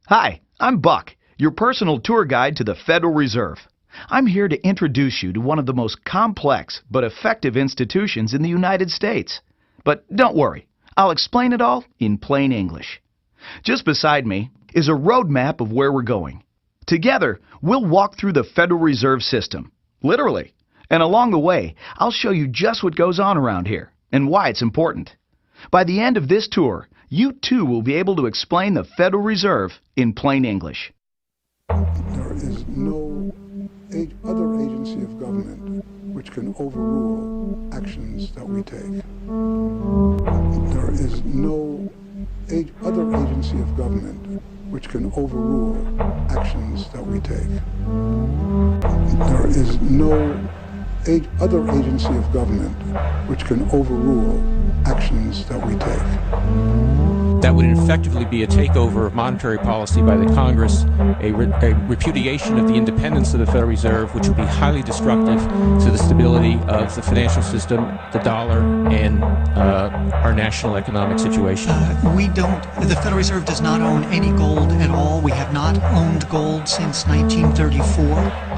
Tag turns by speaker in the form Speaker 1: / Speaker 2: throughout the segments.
Speaker 1: Hi, I'm Buck, your personal tour guide to the Federal Reserve. I'm here to introduce you to one of the most complex but effective institutions in the United States. But don't worry, I'll explain it all in plain English. Just beside me is a roadmap of where we're going. Together, we'll walk through the Federal Reserve System, literally. And along the way, I'll show you just what goes on around here and why it's important. By the end of this tour, you too will be able to explain the Federal Reserve in plain English.
Speaker 2: There is no other agency of government which can overrule actions that we take. There is no other agency of government which can overrule actions that we take. There is no other agency of government which can overrule actions that we take.
Speaker 3: That would effectively be a takeover of monetary policy by the Congress, a repudiation of the independence of the Federal Reserve, which would be highly destructive to the stability of the financial system, the dollar, and our national economic situation.
Speaker 4: The Federal Reserve does not own any gold at all. We have not owned gold since 1934.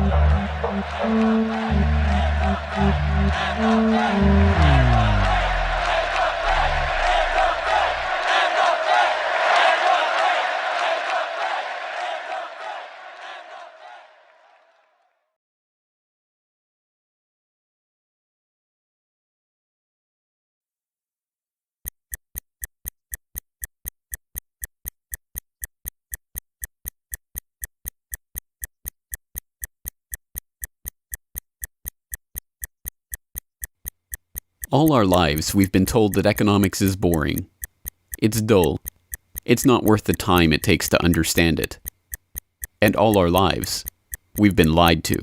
Speaker 5: All our lives, we've been told that economics is boring. It's dull. It's not worth the time it takes to understand it. And all our lives, we've been lied to.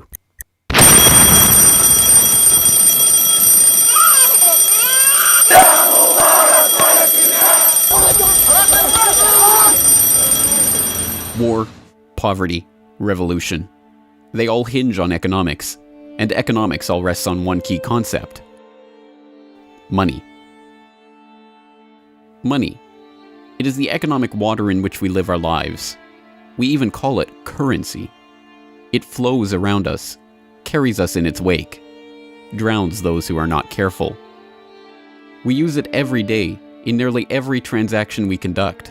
Speaker 5: War, poverty, revolution. They all hinge on economics, and economics all rests on one key concept. Money. Money. It is the economic water in which we live our lives. We even call it currency. It flows around us, carries us in its wake, drowns those who are not careful. We use it every day, in nearly every transaction we conduct.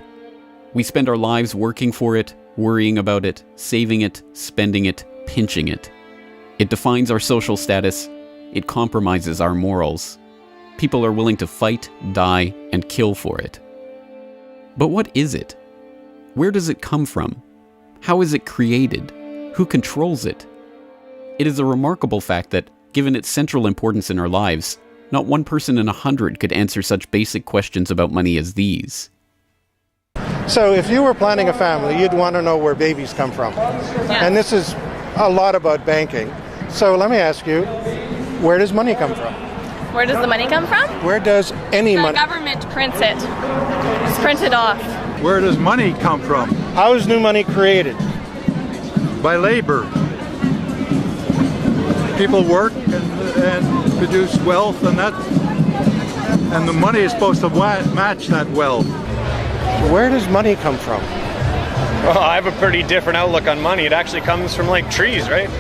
Speaker 5: We spend our lives working for it, worrying about it, saving it, spending it, pinching it. It defines our social status. It compromises our morals. People are willing to fight, die, and kill for it. But what is it? Where does it come from? How is it created? Who controls it? It is a remarkable fact that, given its central importance in our lives, not one person in 100 could answer such basic questions about money as these.
Speaker 6: So if you were planning a family, you'd want to know where babies come from. Yeah. And this is a lot about banking. So let me ask you, where does money come from?
Speaker 7: Where does the money come from?
Speaker 6: Where does any money?
Speaker 7: The government prints it. Just print it off.
Speaker 8: Where does money come from?
Speaker 6: How is new money created?
Speaker 8: By labor. People work and produce wealth, and the money is supposed to match that wealth.
Speaker 6: Where does money come from?
Speaker 9: Well, I have a pretty different outlook on money. It actually comes from like trees, right?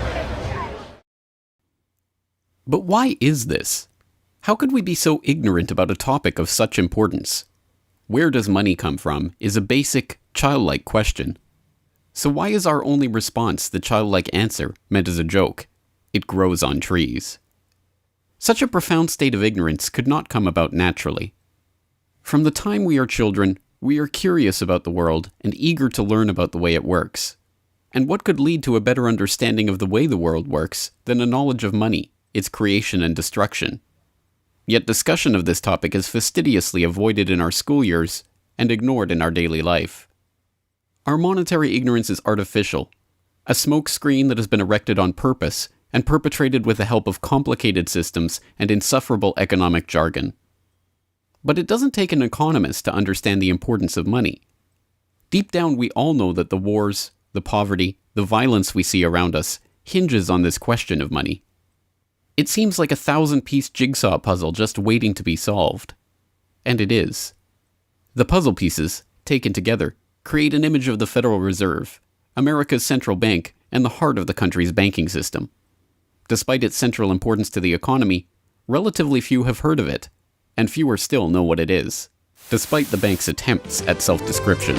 Speaker 5: But why is this? How could we be so ignorant about a topic of such importance? Where does money come from is a basic, childlike question. So why is our only response the childlike answer meant as a joke? It grows on trees. Such a profound state of ignorance could not come about naturally. From the time we are children, we are curious about the world and eager to learn about the way it works. And what could lead to a better understanding of the way the world works than a knowledge of money, its creation and destruction? Yet discussion of this topic is fastidiously avoided in our school years and ignored in our daily life. Our monetary ignorance is artificial, a smoke screen that has been erected on purpose and perpetrated with the help of complicated systems and insufferable economic jargon. But it doesn't take an economist to understand the importance of money. Deep down, we all know that the wars, the poverty, the violence we see around us hinges on this question of money. It seems like a 1,000-piece jigsaw puzzle just waiting to be solved. And it is. The puzzle pieces, taken together, create an image of the Federal Reserve, America's central bank and the heart of the country's banking system. Despite its central importance to the economy, relatively few have heard of it, and fewer still know what it is, despite the bank's attempts at self-description.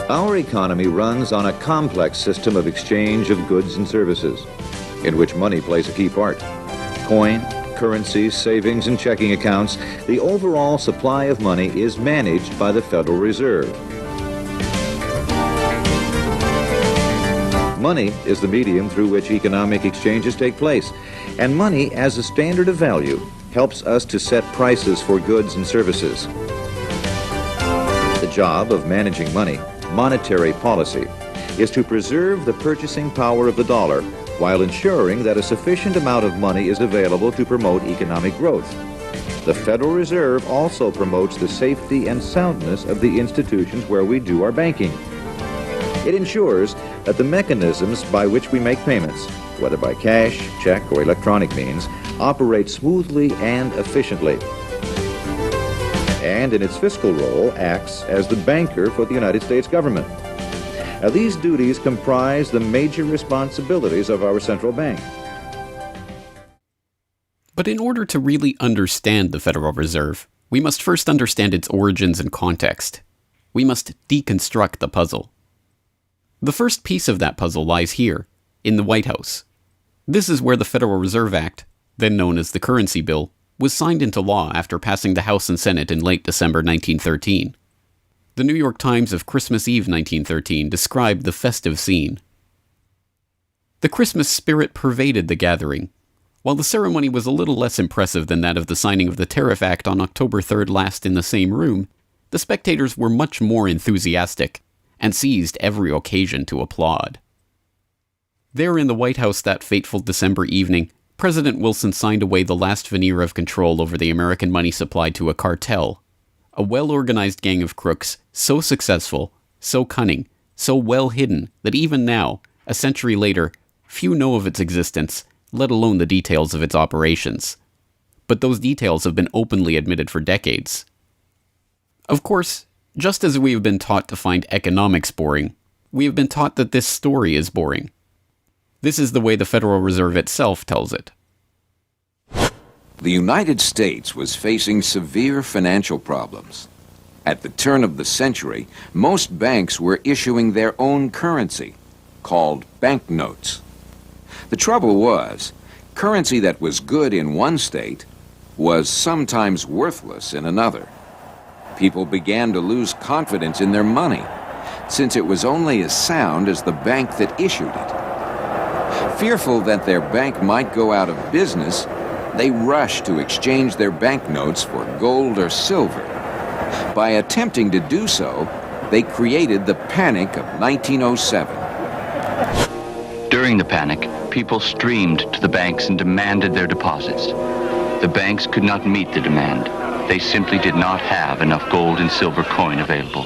Speaker 10: Our economy runs on a complex system of exchange of goods and services, in which money plays a key part. Coin, currencies, savings, and checking accounts, the overall supply of money is managed by the Federal Reserve. Money is the medium through which economic exchanges take place, and money as a standard of value helps us to set prices for goods and services. The job of managing money, monetary policy, is to preserve the purchasing power of the dollar while ensuring that a sufficient amount of money is available to promote economic growth. The Federal Reserve also promotes the safety and soundness of the institutions where we do our banking. It ensures that the mechanisms by which we make payments, whether by cash, check, or electronic means, operate smoothly and efficiently. And in its fiscal role, acts as the banker for the United States government. Now, these duties comprise the major responsibilities of our central bank.
Speaker 5: But in order to really understand the Federal Reserve, we must first understand its origins and context. We must deconstruct the puzzle. The first piece of that puzzle lies here, in the White House. This is where the Federal Reserve Act, then known as the Currency Bill, was signed into law after passing the House and Senate in late December 1913. The New York Times of Christmas Eve 1913 described the festive scene. The Christmas spirit pervaded the gathering. While the ceremony was a little less impressive than that of the signing of the Tariff Act on October 3rd last in the same room, the spectators were much more enthusiastic and seized every occasion to applaud. There in the White House that fateful December evening, President Wilson signed away the last veneer of control over the American money supply to a cartel, a well-organized gang of crooks so successful, so cunning, so well hidden that even now, a century later, few know of its existence, let alone the details of its operations. But those details have been openly admitted for decades. Of course, just as we have been taught to find economics boring, we have been taught that this story is boring. This is the way the Federal Reserve itself tells it.
Speaker 11: The United States was facing severe financial problems. At the turn of the century, most banks were issuing their own currency, called banknotes. The trouble was, currency that was good in one state was sometimes worthless in another. People began to lose confidence in their money, since it was only as sound as the bank that issued it. Fearful that their bank might go out of business, they rushed to exchange their banknotes for gold or silver. By attempting to do so, they created the Panic of 1907.
Speaker 12: During the panic, people streamed to the banks and demanded their deposits. The banks could not meet the demand. They simply did not have enough gold and silver coin available.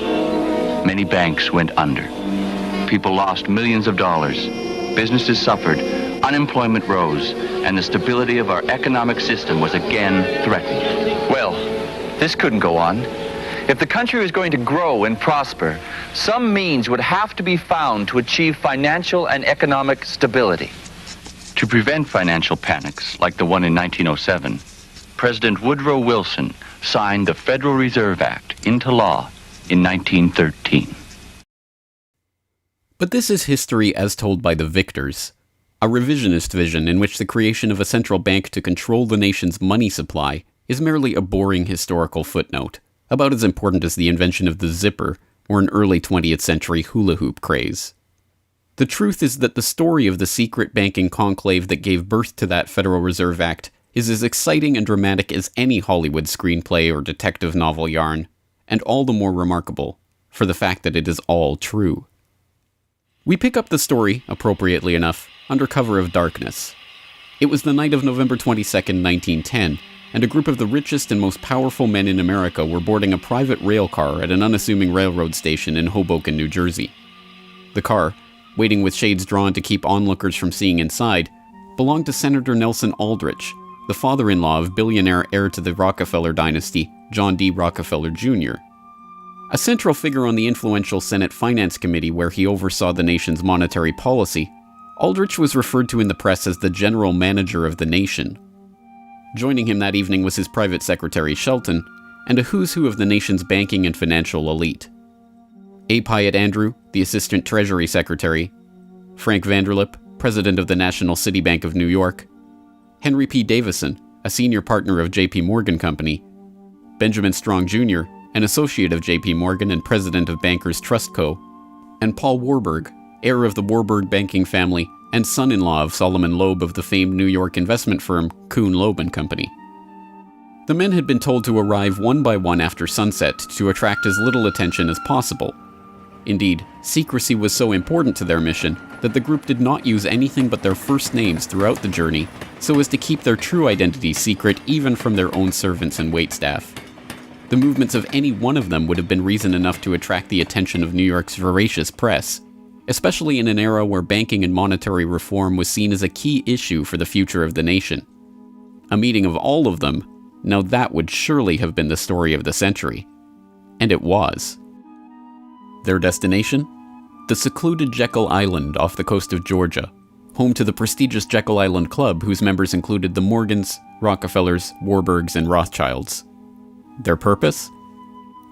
Speaker 12: Many banks went under. People lost millions of dollars. Businesses suffered, unemployment rose, and the stability of our economic system was again threatened.
Speaker 13: Well, this couldn't go on. If the country was going to grow and prosper, some means would have to be found to achieve financial and economic stability.
Speaker 12: To prevent financial panics like the one in 1907, President Woodrow Wilson signed the Federal Reserve Act into law in 1913.
Speaker 5: But this is history as told by the victors, a revisionist vision in which the creation of a central bank to control the nation's money supply is merely a boring historical footnote, about as important as the invention of the zipper or an early 20th century hula hoop craze. The truth is that the story of the secret banking conclave that gave birth to that Federal Reserve Act is as exciting and dramatic as any Hollywood screenplay or detective novel yarn, and all the more remarkable for the fact that it is all true. We pick up the story, appropriately enough, under cover of darkness. It was the night of November 22nd, 1910, and a group of the richest and most powerful men in America were boarding a private rail car at an unassuming railroad station in Hoboken, New Jersey. The car, waiting with shades drawn to keep onlookers from seeing inside, belonged to Senator Nelson Aldrich, the father-in-law of billionaire heir to the Rockefeller dynasty, John D. Rockefeller Jr. A central figure on the influential Senate Finance Committee where he oversaw the nation's monetary policy, Aldrich was referred to in the press as the general manager of the nation. Joining him that evening was his private secretary Shelton, and a who's who of the nation's banking and financial elite. A. Pyatt Andrew, the Assistant Treasury Secretary, Frank Vanderlip, President of the National City Bank of New York, Henry P. Davison, a senior partner of J.P. Morgan Company, Benjamin Strong Jr., an associate of J.P. Morgan and president of Bankers Trust Co., and Paul Warburg, heir of the Warburg banking family and son-in-law of Solomon Loeb of the famed New York investment firm Kuhn Loeb and Company. The men had been told to arrive one by one after sunset to attract as little attention as possible. Indeed, secrecy was so important to their mission that the group did not use anything but their first names throughout the journey so as to keep their true identities secret even from their own servants and waitstaff. The movements of any one of them would have been reason enough to attract the attention of New York's voracious press, especially in an era where banking and monetary reform was seen as a key issue for the future of the nation. A meeting of all of them, now that would surely have been the story of the century. And it was. Their destination? The secluded Jekyll Island off the coast of Georgia, home to the prestigious Jekyll Island Club whose members included the Morgans, Rockefellers, Warburgs, and Rothschilds. Their purpose?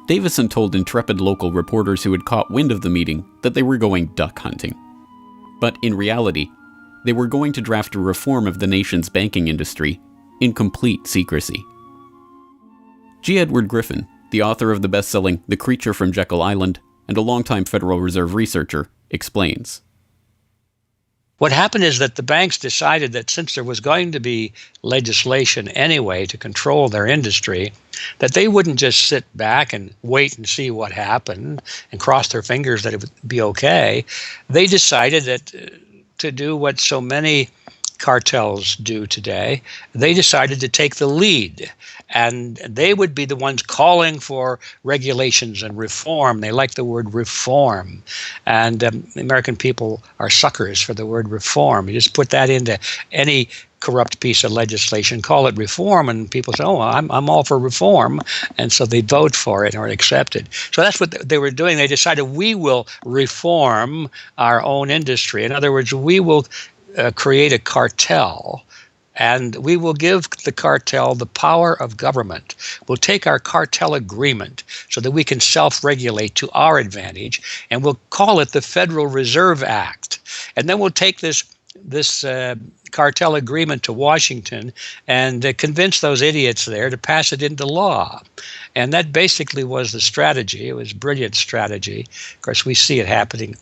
Speaker 5: Davison told intrepid local reporters who had caught wind of the meeting that they were going duck hunting. But in reality, they were going to draft a reform of the nation's banking industry in complete secrecy. G. Edward Griffin, the author of the best-selling The Creature from Jekyll Island and a longtime Federal Reserve researcher, explains.
Speaker 14: What happened is that the banks decided that since there was going to be legislation anyway to control their industry, that they wouldn't just sit back and wait and see what happened and cross their fingers that it would be okay. They decided that to do what so many cartels do today, they decided to take the lead. And they would be the ones calling for regulations and reform. They like the word reform. And the American people are suckers for the word reform. You just put that into any corrupt piece of legislation, call it reform, and people say, oh, I'm all for reform. And so they vote for it or accept it. So that's what they were doing. They decided we will reform our own industry. In other words, we will create a cartel, and we will give the cartel the power of government. We'll take our cartel agreement so that we can self-regulate to our advantage, and we'll call it the Federal Reserve Act. And then we'll take this cartel agreement to Washington and convince those idiots there to pass it into law. And that basically was the strategy. It was a brilliant strategy. Of course, we see it happening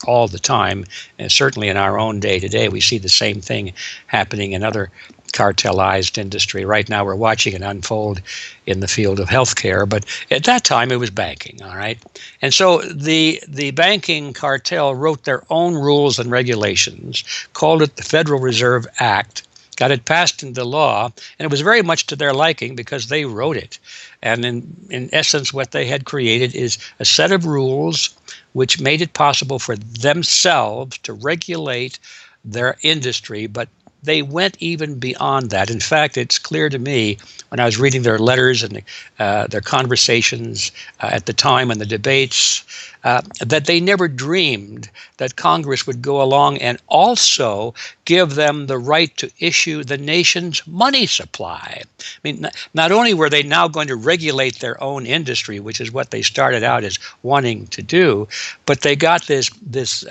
Speaker 14: all the time, and certainly in our own day today, we see the same thing happening in other cartelized industry. Right now, we're watching it unfold in the field of healthcare, but at that time, it was banking, all right? And so the banking cartel wrote their own rules and regulations, called it the Federal Reserve Act, got it passed into law, and it was very much to their liking because they wrote it. And in essence, what they had created is a set of rules which made it possible for themselves to regulate their industry, but they went even beyond that. In fact, it's clear to me when I was reading their letters and their conversations at the time and the debates that they never dreamed that Congress would go along and also give them the right to issue the nation's money supply. I mean, not only were they now going to regulate their own industry, which is what they started out as wanting to do, but they got this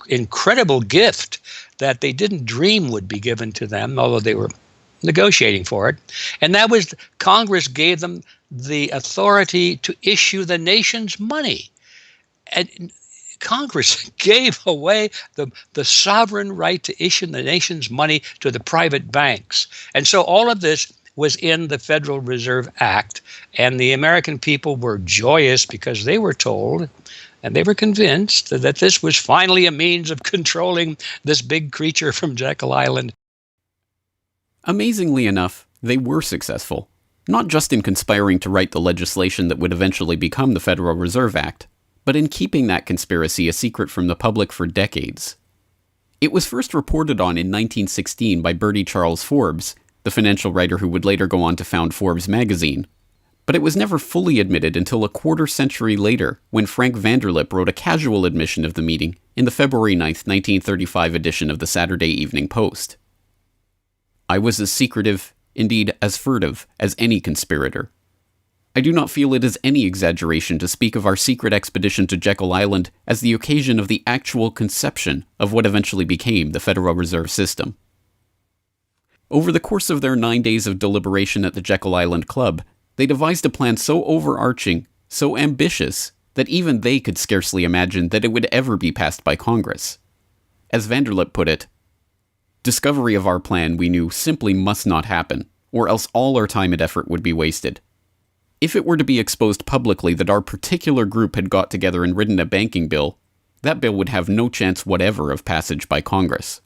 Speaker 14: incredible gift that they didn't dream would be given to them, although they were negotiating for it. And that was Congress gave them the authority to issue the nation's money. And Congress gave away the sovereign right to issue the nation's money to the private banks. And so all of this was in the Federal Reserve Act, and the American people were joyous because they were told and they were convinced that this was finally a means of controlling this big creature from Jekyll Island.
Speaker 5: Amazingly enough, they were successful, not just in conspiring to write the legislation that would eventually become the Federal Reserve Act, but in keeping that conspiracy a secret from the public for decades. It was first reported on in 1916 by Bertie Charles Forbes, the financial writer who would later go on to found Forbes magazine. But it was never fully admitted until a quarter century later, when Frank Vanderlip wrote a casual admission of the meeting in the February 9th, 1935 edition of the Saturday Evening Post. I was as secretive, indeed as furtive, as any conspirator. I do not feel it is any exaggeration to speak of our secret expedition to Jekyll Island as the occasion of the actual conception of what eventually became the Federal Reserve System. Over the course of their 9 days of deliberation at the Jekyll Island Club, they devised a plan so overarching, so ambitious, that even they could scarcely imagine that it would ever be passed by Congress. As Vanderlip put it, "Discovery of our plan, we knew, simply must not happen, or else all our time and effort would be wasted. If it were to be exposed publicly that our particular group had got together and written a banking bill, that bill would have no chance whatever of passage by Congress."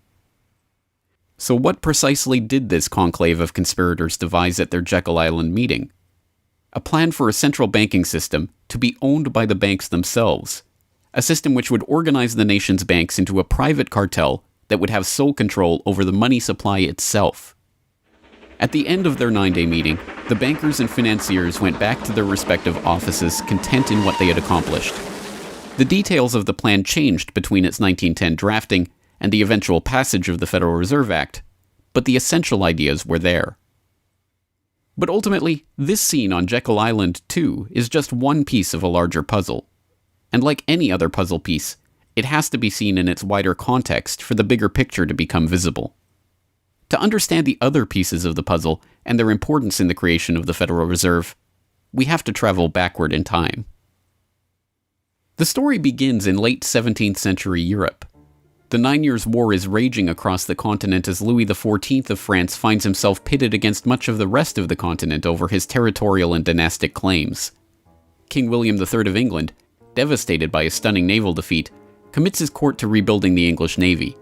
Speaker 5: So what precisely did this conclave of conspirators devise at their Jekyll Island meeting? A plan for a central banking system to be owned by the banks themselves, a system which would organize the nation's banks into a private cartel that would have sole control over the money supply itself. At the end of their 9-day meeting, the bankers and financiers went back to their respective offices content in what they had accomplished. The details of the plan changed between its 1910 drafting and the eventual passage of the Federal Reserve Act, but the essential ideas were there. But ultimately, this scene on Jekyll Island, too, is just one piece of a larger puzzle. And like any other puzzle piece, it has to be seen in its wider context for the bigger picture to become visible. To understand the other pieces of the puzzle and their importance in the creation of the Federal Reserve, we have to travel backward in time. The story begins in late 17th century Europe. The 9 Years' War is raging across the continent as Louis XIV of France finds himself pitted against much of the rest of the continent over his territorial and dynastic claims. King William III of England, devastated by a stunning naval defeat, commits his court to rebuilding the English navy.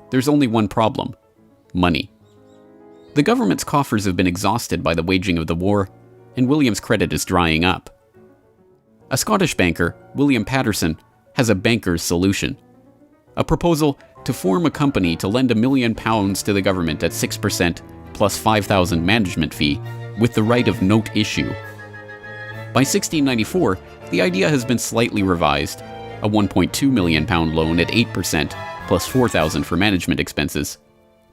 Speaker 5: There's only one problem: money. The government's coffers have been exhausted by the waging of the war, and William's credit is drying up. A Scottish banker, William Patterson, has a banker's solution. A proposal to form a company to lend £1 million to the government at 6% plus $5,000 management fee, with the right of note issue. By 1694, the idea has been slightly revised, a £1.2 million loan at 8% plus $4,000 for management expenses,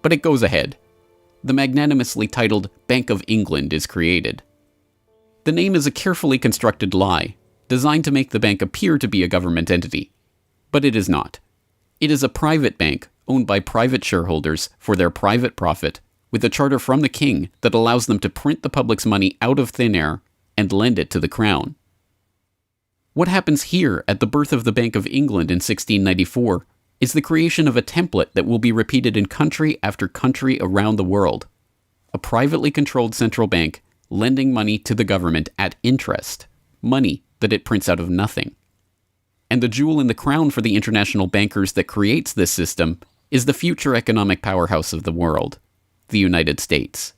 Speaker 5: but it goes ahead. The magnanimously titled Bank of England is created. The name is a carefully constructed lie, designed to make the bank appear to be a government entity. But it is not. It is a private bank owned by private shareholders for their private profit, with a charter from the king that allows them to print the public's money out of thin air and lend it to the crown. What happens here at the birth of the Bank of England in 1694 is the creation of a template that will be repeated in country after country around the world. A privately controlled central bank lending money to the government at interest, money that it prints out of nothing. And the jewel in the crown for the international bankers that creates this system is the future economic powerhouse of the world, the United States.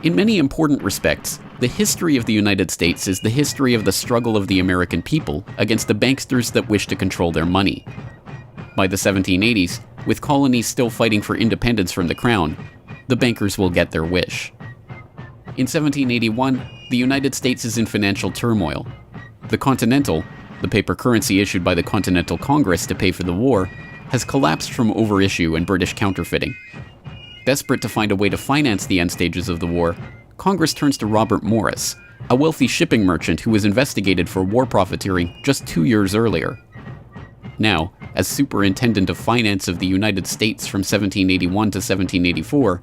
Speaker 5: In many important respects, the history of the United States is the history of the struggle of the American people against the banksters that wish to control their money. By the 1780s, with colonies still fighting for independence from the crown, the bankers will get their wish. In 1781, the United States is in financial turmoil. The Continental, the paper currency issued by the Continental Congress to pay for the war, has collapsed from overissue and British counterfeiting. Desperate to find a way to finance the end stages of the war, Congress turns to Robert Morris, a wealthy shipping merchant who was investigated for war profiteering just 2 years earlier. Now, as Superintendent of Finance of the United States from 1781 to 1784,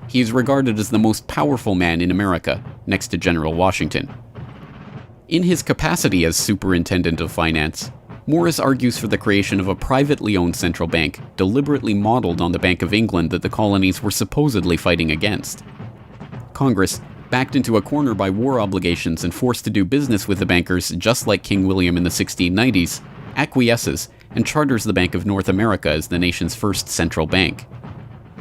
Speaker 5: he is regarded as the most powerful man in America, next to General Washington. In his capacity as Superintendent of Finance, Morris argues for the creation of a privately owned central bank deliberately modeled on the Bank of England that the colonies were supposedly fighting against. Congress, backed into a corner by war obligations and forced to do business with the bankers just like King William in the 1690s, acquiesces and charters the Bank of North America as the nation's first central bank.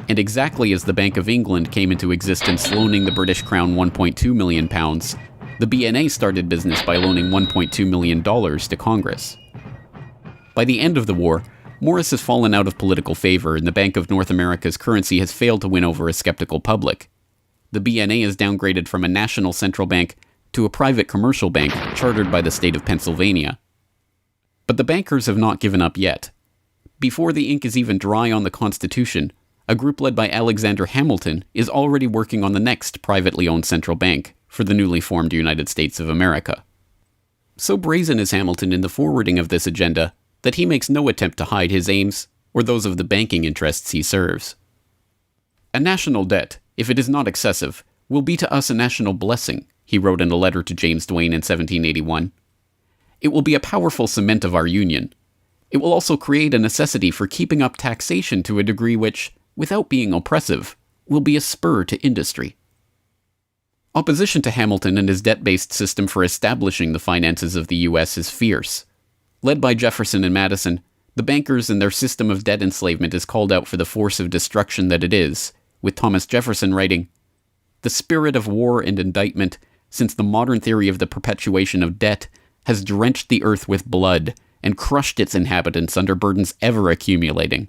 Speaker 5: And exactly as the Bank of England came into existence loaning the British Crown £1.2 million, the BNA started business by loaning $1.2 million to Congress. By the end of the war, Morris has fallen out of political favor and the Bank of North America's currency has failed to win over a skeptical public. the BNA is downgraded from a national central bank to a private commercial bank chartered by the state of Pennsylvania. But the bankers have not given up yet. Before the ink is even dry on the Constitution, a group led by Alexander Hamilton is already working on the next privately owned central bank for the newly formed United States of America. So brazen is Hamilton in the forwarding of this agenda that he makes no attempt to hide his aims or those of the banking interests he serves. A national debt, if it is not excessive, will be to us a national blessing, he wrote in a letter to James Duane in 1781. It will be a powerful cement of our union. It will also create a necessity for keeping up taxation to a degree which, without being oppressive, will be a spur to industry. Opposition to Hamilton and his debt-based system for establishing the finances of the U.S. is fierce. Led by Jefferson and Madison, the bankers and their system of debt enslavement is called out for the force of destruction that it is, with Thomas Jefferson writing, "The spirit of war and indictment, since the modern theory of the perpetuation of debt, has drenched the earth with blood and crushed its inhabitants under burdens ever accumulating."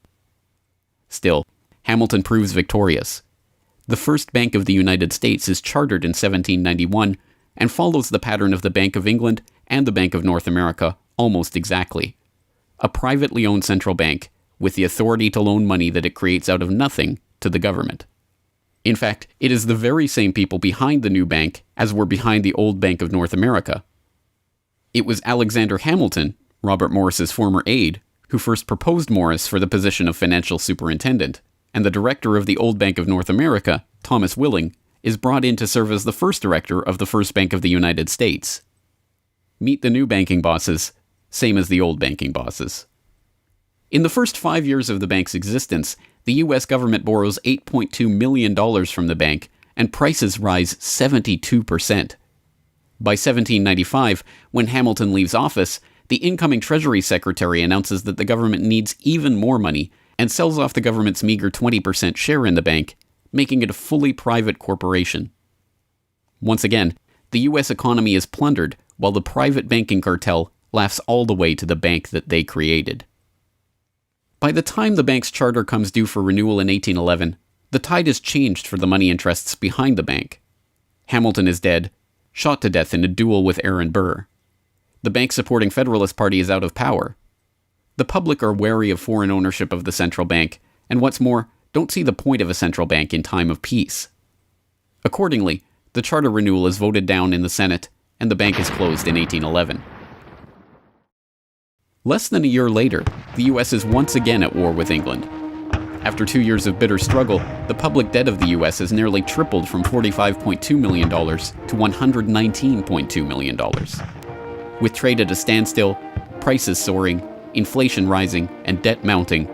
Speaker 5: Still, Hamilton proves victorious. The first Bank of the United States is chartered in 1791 and follows the pattern of the Bank of England and the Bank of North America almost exactly. A privately owned central bank with the authority to loan money that it creates out of nothing to the government. In fact, it is the very same people behind the new bank as were behind the old Bank of North America. It was Alexander Hamilton, Robert Morris's former aide, who first proposed Morris for the position of financial superintendent, and the director of the old Bank of North America, Thomas Willing, is brought in to serve as the first director of the First Bank of the United States. Meet the new banking bosses, same as the old banking bosses. In the first 5 years of the bank's existence, the U.S. government borrows $8.2 million from the bank, and prices rise 72%. By 1795, when Hamilton leaves office, the incoming Treasury Secretary announces that the government needs even more money and sells off the government's meager 20% share in the bank, making it a fully private corporation. Once again, the U.S. economy is plundered while the private banking cartel laughs all the way to the bank that they created. By the time the bank's charter comes due for renewal in 1811, the tide has changed for the money interests behind the bank. Hamilton is dead, shot to death in a duel with Aaron Burr. The bank-supporting Federalist Party is out of power. The public are wary of foreign ownership of the central bank, and what's more, don't see the point of a central bank in time of peace. Accordingly, the charter renewal is voted down in the Senate, and the bank is closed in 1811. Less than a year later, the U.S. is once again at war with England. After 2 years of bitter struggle, the public debt of the U.S. has nearly tripled from $45.2 million to $119.2 million. With trade at a standstill, prices soaring, inflation rising, and debt mounting,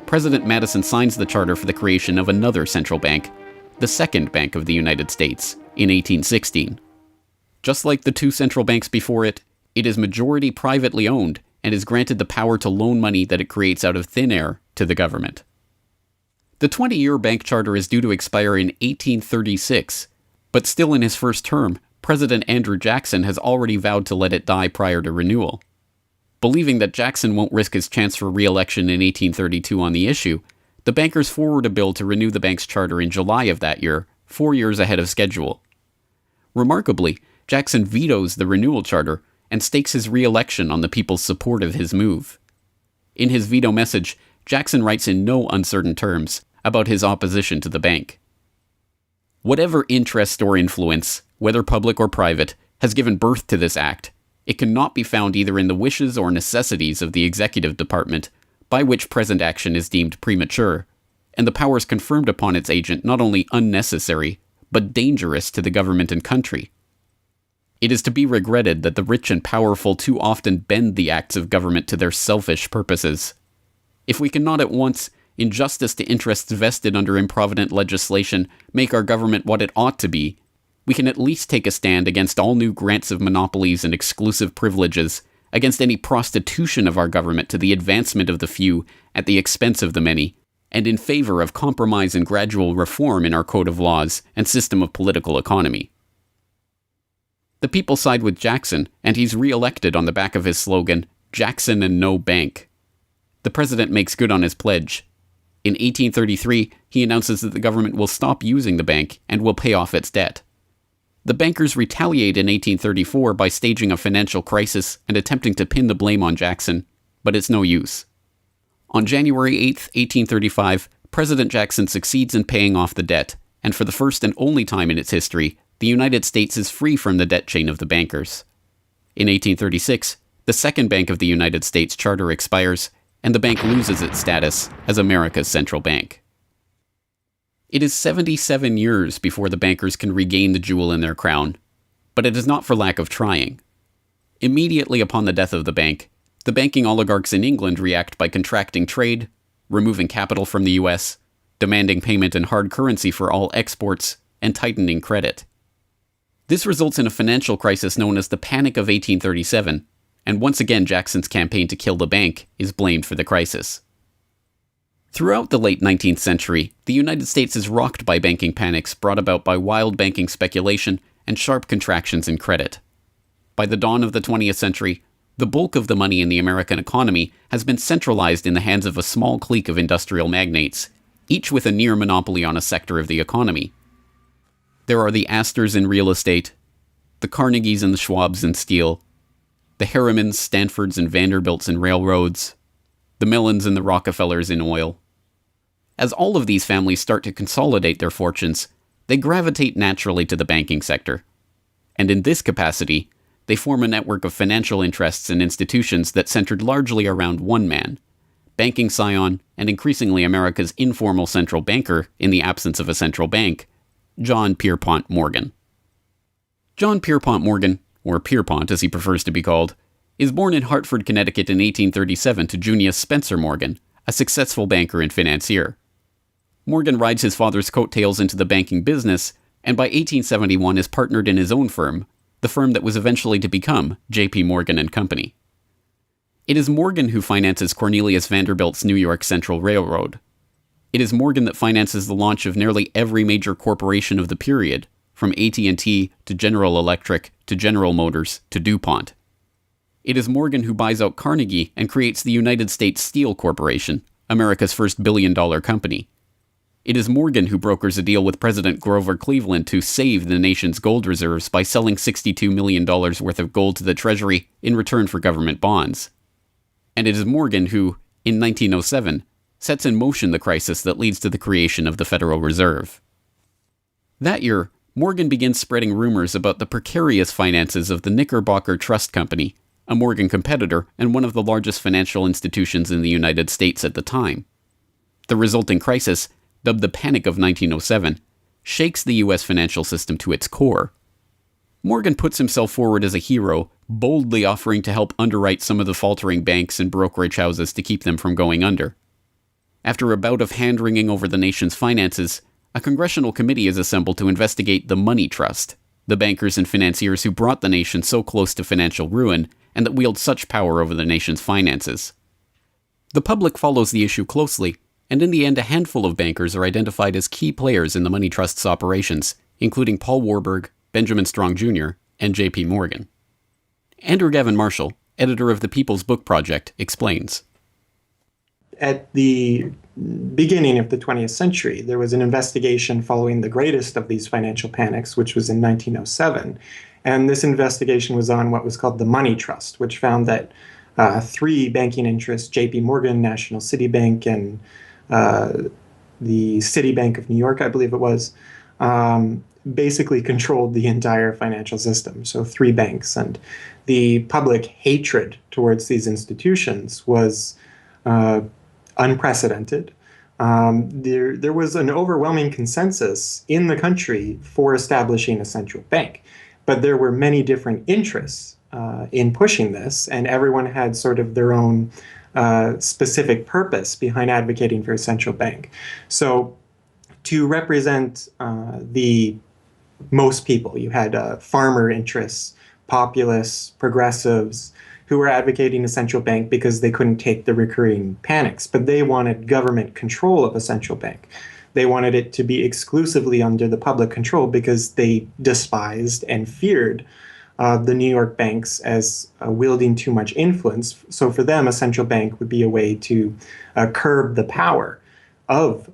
Speaker 5: President Madison signs the charter for the creation of another central bank, the Second Bank of the United States, in 1816. Just like the two central banks before it, it is majority privately owned and is granted the power to loan money that it creates out of thin air to the government. The 20-year bank charter is due to expire in 1836, but still in his first term, President Andrew Jackson has already vowed to let it die prior to renewal. Believing that Jackson won't risk his chance for re-election in 1832 on the issue, the bankers forward a bill to renew the bank's charter in July of that year, 4 years ahead of schedule. Remarkably, Jackson vetoes the renewal charter and stakes his re-election on the people's support of his move. In his veto message, Jackson writes in no uncertain terms about his opposition to the bank. Whatever interest or influence, whether public or private, has given birth to this act, it cannot be found either in the wishes or necessities of the executive department, by which present action is deemed premature, and the powers confirmed upon its agent not only unnecessary, but dangerous to the government and country. It is to be regretted that the rich and powerful too often bend the acts of government to their selfish purposes. If we cannot at once, in justice to interests vested under improvident legislation, make our government what it ought to be, we can at least take a stand against all new grants of monopolies and exclusive privileges, against any prostitution of our government to the advancement of the few at the expense of the many, and in favor of compromise and gradual reform in our code of laws and system of political economy. The people side with Jackson, and he's re-elected on the back of his slogan, "Jackson and no bank." The president makes good on his pledge. In 1833, he announces that the government will stop using the bank and will pay off its debt. The bankers retaliate in 1834 by staging a financial crisis and attempting to pin the blame on Jackson, but it's no use. On January 8, 1835, President Jackson succeeds in paying off the debt, and for the first and only time in its history, the United States is free from the debt chain of the bankers. In 1836, the Second Bank of the United States charter expires, and the bank loses its status as America's central bank. It is 77 years before the bankers can regain the jewel in their crown, but it is not for lack of trying. Immediately upon the death of the bank, the banking oligarchs in England react by contracting trade, removing capital from the US, demanding payment in hard currency for all exports, and tightening credit. This results in a financial crisis known as the Panic of 1837, and once again Jackson's campaign to kill the bank is blamed for the crisis. Throughout the late 19th century, the United States is rocked by banking panics brought about by wild banking speculation and sharp contractions in credit. By the dawn of the 20th century, the bulk of the money in the American economy has been centralized in the hands of a small clique of industrial magnates, each with a near monopoly on a sector of the economy. There are the Astors in real estate, the Carnegies and the Schwabs in steel, the Harrimans, Stanfords, and Vanderbilts in railroads, the Mellons and the Rockefellers in oil. As all of these families start to consolidate their fortunes, they gravitate naturally to the banking sector. And in this capacity, they form a network of financial interests and institutions that centered largely around one man, banking scion and increasingly America's informal central banker in the absence of a central bank, John Pierpont Morgan. John Pierpont Morgan, or Pierpont as he prefers to be called, is born in Hartford, Connecticut in 1837 to Junius Spencer Morgan, a successful banker and financier. Morgan rides his father's coattails into the banking business, and by 1871 is partnered in his own firm, the firm that was eventually to become J.P. Morgan and Company. It is Morgan who finances Cornelius Vanderbilt's New York Central Railroad. It is Morgan that finances the launch of nearly every major corporation of the period, from AT&T to General Electric to General Motors to DuPont. It is Morgan who buys out Carnegie and creates the United States Steel Corporation, America's first billion-dollar company. It is Morgan who brokers a deal with President Grover Cleveland to save the nation's gold reserves by selling $62 million worth of gold to the Treasury in return for government bonds. And it is Morgan who, in 1907, sets in motion the crisis that leads to the creation of the Federal Reserve. That year, Morgan begins spreading rumors about the precarious finances of the Knickerbocker Trust Company, a Morgan competitor and one of the largest financial institutions in the United States at the time. The resulting crisis, dubbed the Panic of 1907, shakes the U.S. financial system to its core. Morgan puts himself forward as a hero, boldly offering to help underwrite some of the faltering banks and brokerage houses to keep them from going under. After a bout of hand-wringing over the nation's finances, a congressional committee is assembled to investigate the Money Trust, the bankers and financiers who brought the nation so close to financial ruin and that wield such power over the nation's finances. The public follows the issue closely, and in the end a handful of bankers are identified as key players in the Money Trust's operations, including Paul Warburg, Benjamin Strong Jr., and J.P. Morgan. Andrew Gavin Marshall, editor of the People's Book Project, explains.
Speaker 15: At the beginning of the 20th century, there was an investigation following the greatest of these financial panics, which was in 1907. And this investigation was on what was called the Money Trust, which found that three banking interests, J.P. Morgan, National City Bank, and the Citibank of New York, I believe it was, basically controlled the entire financial system. So three banks. And the public hatred towards these institutions was unprecedented. There was an overwhelming consensus in the country for establishing a central bank. But there were many different interests in pushing this, and everyone had sort of their own specific purpose behind advocating for a central bank. So to represent the most people, you had farmer interests, populists, progressives, who were advocating a central bank because they couldn't take the recurring panics, but they wanted government control of a central bank. They wanted it to be exclusively under the public control because they despised and feared the New York banks as wielding too much influence. So for them, a central bank would be a way to curb the power of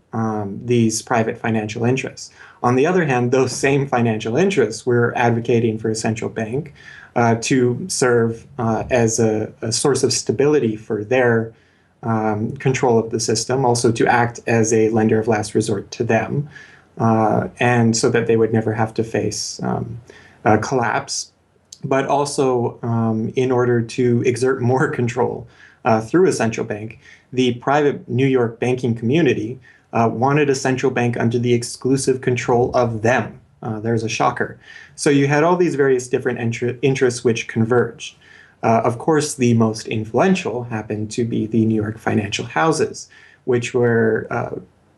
Speaker 15: these private financial interests. On the other hand, those same financial interests were advocating for a central bank to serve as a source of stability for their control of the system, also to act as a lender of last resort to them, and so that they would never have to face collapse, but also in order to exert more control through a central bank. The private New York banking community wanted a central bank under the exclusive control of them. There's a shocker. So you had all these various different interests which converged. Of course, the most influential happened to be the New York financial houses, which were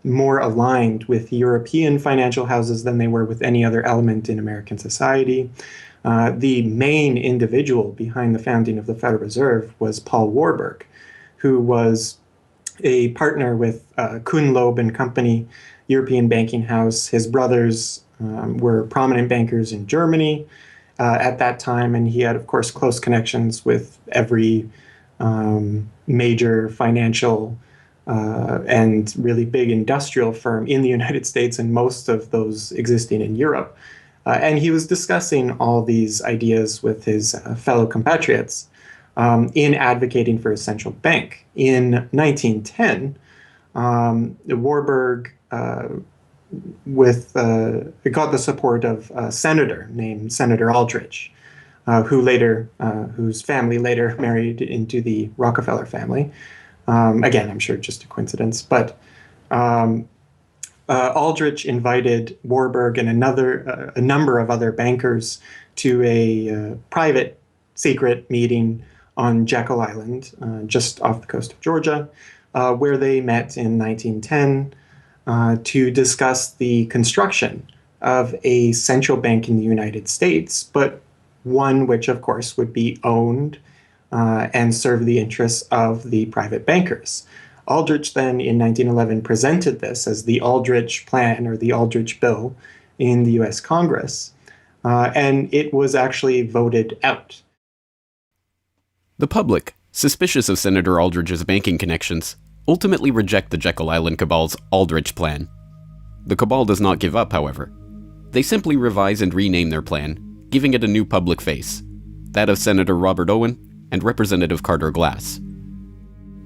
Speaker 15: more aligned with European financial houses than they were with any other element in American society. The main individual behind the founding of the Federal Reserve was Paul Warburg, who was a partner with Kuhn, Loeb and Company, European banking house. His brothers were prominent bankers in Germany at that time, and he had, of course, close connections with every major financial and really big industrial firm in the United States, and most of those existing in Europe. And he was discussing all these ideas with his fellow compatriots in advocating for a central bank. In 1910, Warburg got the support of a senator named Senator Aldrich, whose family later married into the Rockefeller family. Again, I'm sure just a coincidence, but Aldrich invited Warburg and a number of other bankers to a private secret meeting on Jekyll Island, just off the coast of Georgia, where they met in 1910 to discuss the construction of a central bank in the United States, but one which, of course, would be owned and serve the interests of the private bankers. Aldrich then, in 1911, presented this as the Aldrich Plan or the Aldrich Bill in the U.S. Congress, and it was actually voted out.
Speaker 5: The public, suspicious of Senator Aldrich's banking connections, ultimately reject the Jekyll Island Cabal's Aldrich Plan. The Cabal does not give up, however. They simply revise and rename their plan, giving it a new public face, that of Senator Robert Owen and Representative Carter Glass.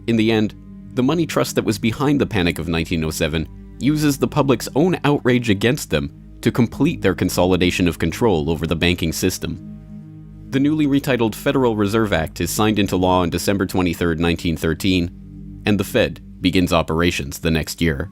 Speaker 5: In the end, the money trust that was behind the Panic of 1907 uses the public's own outrage against them to complete their consolidation of control over the banking system. The newly retitled Federal Reserve Act is signed into law on December 23, 1913, and the Fed begins operations the next year.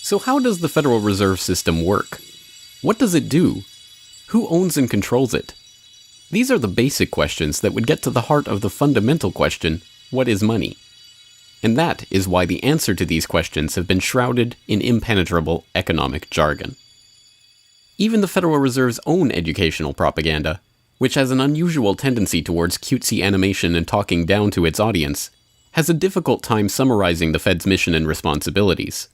Speaker 5: So how does the Federal Reserve System work? What does it do? Who owns and controls it? These are the basic questions that would get to the heart of the fundamental question, what is money? And that is why the answer to these questions have been shrouded in impenetrable economic jargon. Even the Federal Reserve's own educational propaganda, which has an unusual tendency towards cutesy animation and talking down to its audience, has a difficult time summarizing the Fed's mission and responsibilities.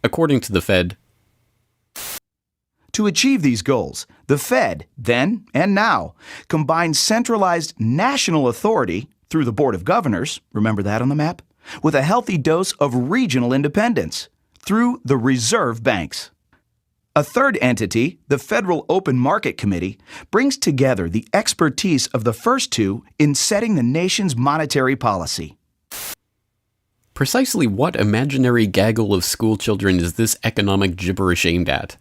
Speaker 5: According to the Fed,
Speaker 1: to achieve these goals, the Fed, then and now, combines centralized national authority through the Board of Governors, remember that on the map, with a healthy dose of regional independence through the reserve banks. A third entity, the Federal Open Market Committee, brings together the expertise of the first two in setting the nation's monetary policy.
Speaker 5: Precisely what imaginary gaggle of schoolchildren is this economic gibberish aimed at?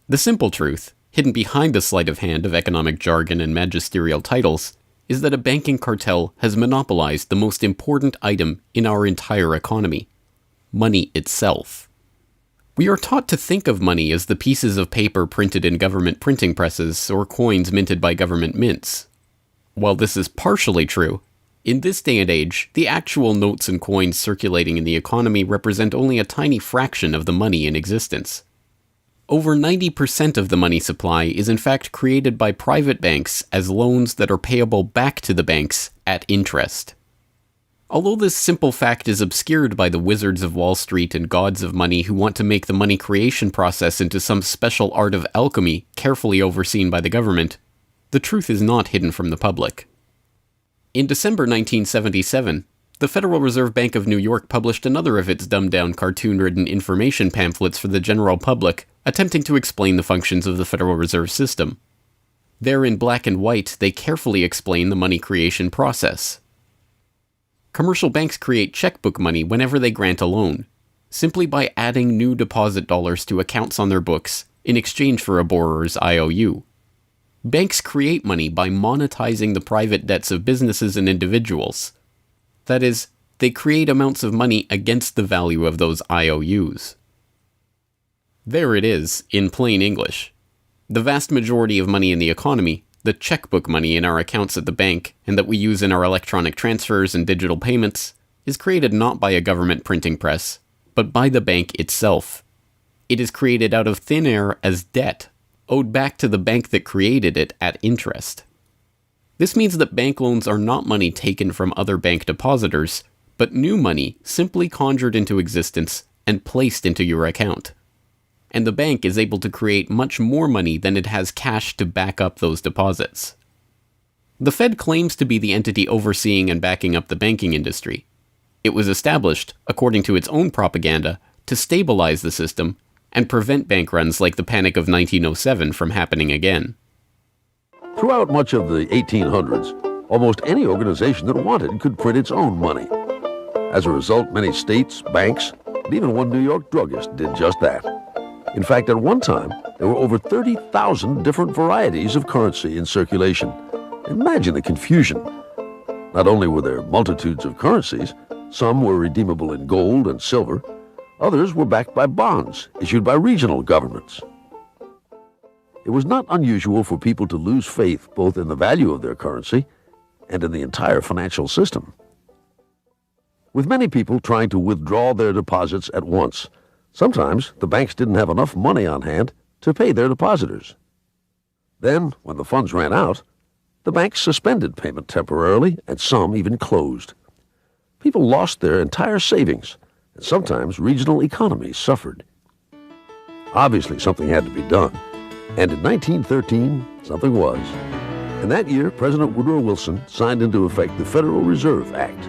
Speaker 5: The simple truth, hidden behind the sleight of hand of economic jargon and magisterial titles, is that a banking cartel has monopolized the most important item in our entire economy: money itself. We are taught to think of money as the pieces of paper printed in government printing presses or coins minted by government mints. While this is partially true, in this day and age, the actual notes and coins circulating in the economy represent only a tiny fraction of the money in existence. Over 90% of the money supply is in fact created by private banks as loans that are payable back to the banks at interest. Although this simple fact is obscured by the wizards of Wall Street and gods of money who want to make the money creation process into some special art of alchemy carefully overseen by the government, the truth is not hidden from the public. In December 1977, the Federal Reserve Bank of New York published another of its dumbed-down cartoon-ridden information pamphlets for the general public, attempting to explain the functions of the Federal Reserve System. There in black and white, they carefully explain the money creation process. Commercial banks create checkbook money whenever they grant a loan, simply by adding new deposit dollars to accounts on their books in exchange for a borrower's IOU. Banks create money by monetizing the private debts of businesses and individuals. That is, they create amounts of money against the value of those IOUs. There it is, in plain English. The vast majority of money in the economy, the checkbook money in our accounts at the bank and that we use in our electronic transfers and digital payments, is created not by a government printing press, but by the bank itself. It is created out of thin air as debt, owed back to the bank that created it at interest. This means that bank loans are not money taken from other bank depositors, but new money simply conjured into existence and placed into your account. And the bank is able to create much more money than it has cash to back up those deposits. The Fed claims to be the entity overseeing and backing up the banking industry. It was established, according to its own propaganda, to stabilize the system and prevent bank runs like the Panic of 1907 from happening again.
Speaker 16: Throughout much of the 1800s, almost any organization that wanted could print its own money. As a result, many states, banks, and even one New York druggist did just that. In fact, at one time, there were over 30,000 different varieties of currency in circulation. Imagine the confusion. Not only were there multitudes of currencies, some were redeemable in gold and silver, others were backed by bonds issued by regional governments. It was not unusual for people to lose faith both in the value of their currency and in the entire financial system. With many people trying to withdraw their deposits at once, sometimes the banks didn't have enough money on hand to pay their depositors. Then, when the funds ran out, the banks suspended payment temporarily, and some even closed. People lost their entire savings, and sometimes regional economies suffered. Obviously, something had to be done, and in 1913, something was. In that year, President Woodrow Wilson signed into effect the Federal Reserve Act.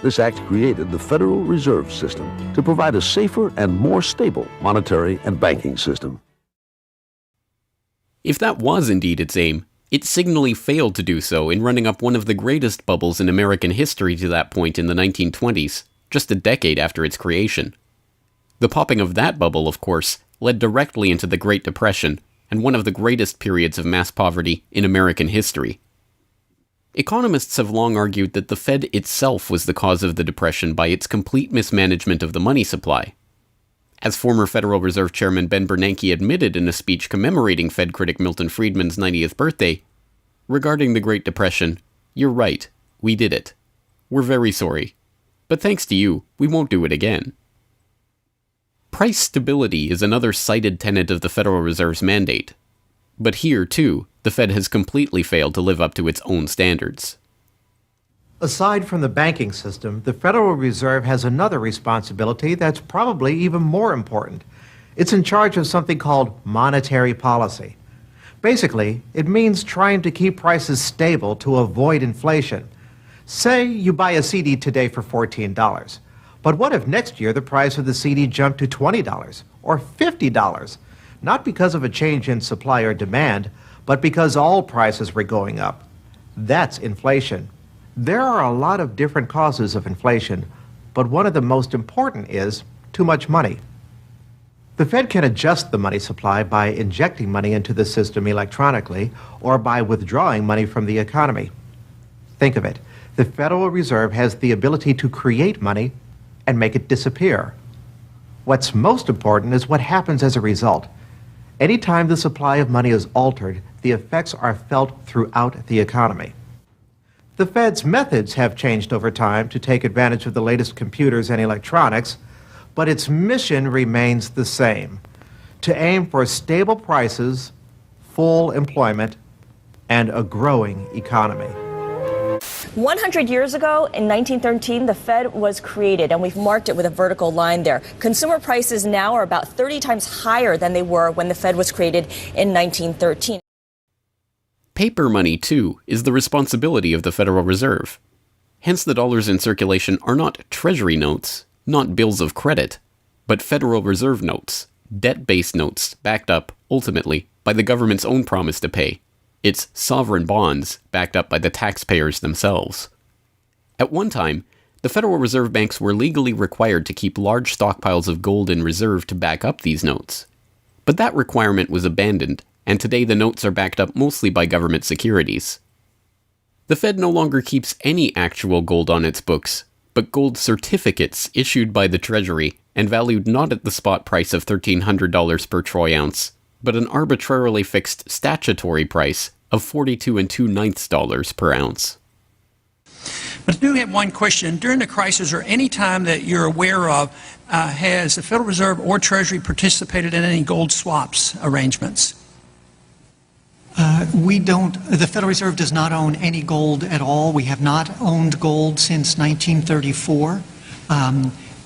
Speaker 16: This act created the Federal Reserve System to provide a safer and more stable monetary and banking system.
Speaker 5: If that was indeed its aim, it signally failed to do so in running up one of the greatest bubbles in American history to that point in the 1920s, just a decade after its creation. The popping of that bubble, of course, led directly into the Great Depression and one of the greatest periods of mass poverty in American history. Economists have long argued that the Fed itself was the cause of the Depression by its complete mismanagement of the money supply. As former Federal Reserve Chairman Ben Bernanke admitted in a speech commemorating Fed critic Milton Friedman's 90th birthday, regarding the Great Depression, "You're right, we did it. We're very sorry. But thanks to you, we won't do it again." Price stability is another cited tenet of the Federal Reserve's mandate. But here, too, the Fed has completely failed to live up to its own standards.
Speaker 17: Aside from the banking system, the Federal Reserve has another responsibility that's probably even more important. It's in charge of something called monetary policy. Basically, it means trying to keep prices stable to avoid inflation. Say you buy a CD today for $14, but what if next year the price of the CD jumped to $20 or $50? Not because of a change in supply or demand, but because all prices were going up. That's inflation. There are a lot of different causes of inflation, but one of the most important is too much money. The Fed can adjust the money supply by injecting money into the system electronically or by withdrawing money from the economy. Think of it. The Federal Reserve has the ability to create money and make it disappear. What's most important is what happens as a result. Anytime the supply of money is altered, the effects are felt throughout the economy. The Fed's methods have changed over time to take advantage of the latest computers and electronics, but its mission remains the same: to aim for stable prices, full employment, and a growing economy.
Speaker 18: 100 years ago, in 1913, the Fed was created, and we've marked it with a vertical line there. Consumer prices now are about 30 times higher than they were when the Fed was created in 1913.
Speaker 5: Paper money, too, is the responsibility of the Federal Reserve. Hence, the dollars in circulation are not Treasury notes, not bills of credit, but Federal Reserve notes, debt-based notes backed up, ultimately, by the government's own promise to pay. It's sovereign bonds backed up by the taxpayers themselves. At one time, the Federal Reserve banks were legally required to keep large stockpiles of gold in reserve to back up these notes. But that requirement was abandoned, and today the notes are backed up mostly by government securities. The Fed no longer keeps any actual gold on its books, but gold certificates issued by the Treasury and valued not at the spot price of $1,300 per troy ounce, but an arbitrarily fixed statutory price of $42 2/9 per ounce.
Speaker 19: But I do have one question. During the crisis, or any time that you're aware of, has the Federal Reserve or Treasury participated in any gold swaps arrangements?
Speaker 4: We don't. The Federal Reserve does not own any gold at all. We have not owned gold since 1934.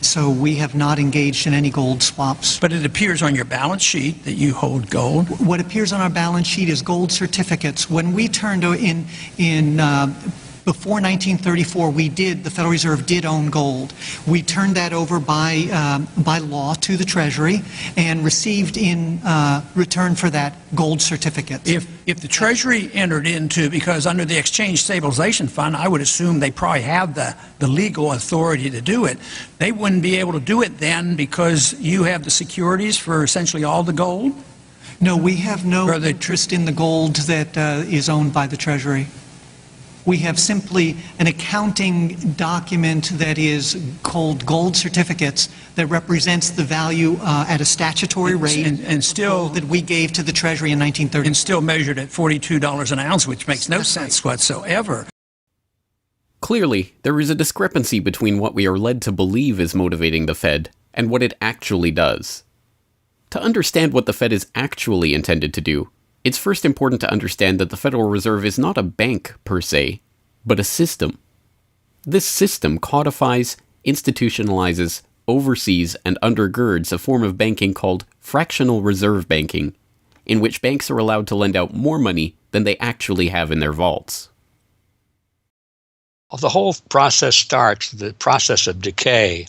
Speaker 4: So we have not engaged in any gold swaps.
Speaker 19: But it appears on your balance sheet that you hold gold.
Speaker 4: What appears on our balance sheet is gold certificates. When we turned before 1934, the Federal Reserve did own gold. We turned that over by law to the Treasury and received in return for that gold certificates.
Speaker 19: If the Treasury entered into, because under the Exchange Stabilization Fund, I would assume they probably have the legal authority to do it, they wouldn't be able to do it then because you have the securities for essentially all the gold?
Speaker 4: No, we have no interest in the gold that is owned by the Treasury. We have simply an accounting document that is called gold certificates that represents the value at a statutory rate
Speaker 19: and still
Speaker 4: that we gave to the Treasury in 1930.
Speaker 19: And still measured at $42 an ounce, which makes no sense whatsoever.
Speaker 5: Clearly, there is a discrepancy between what we are led to believe is motivating the Fed and what it actually does. To understand what the Fed is actually intended to do, it's first important to understand that the Federal Reserve is not a bank per se, but a system. This system codifies, institutionalizes, oversees, and undergirds a form of banking called fractional reserve banking, in which banks are allowed to lend out more money than they actually have in their vaults.
Speaker 14: The whole process starts, the process of decay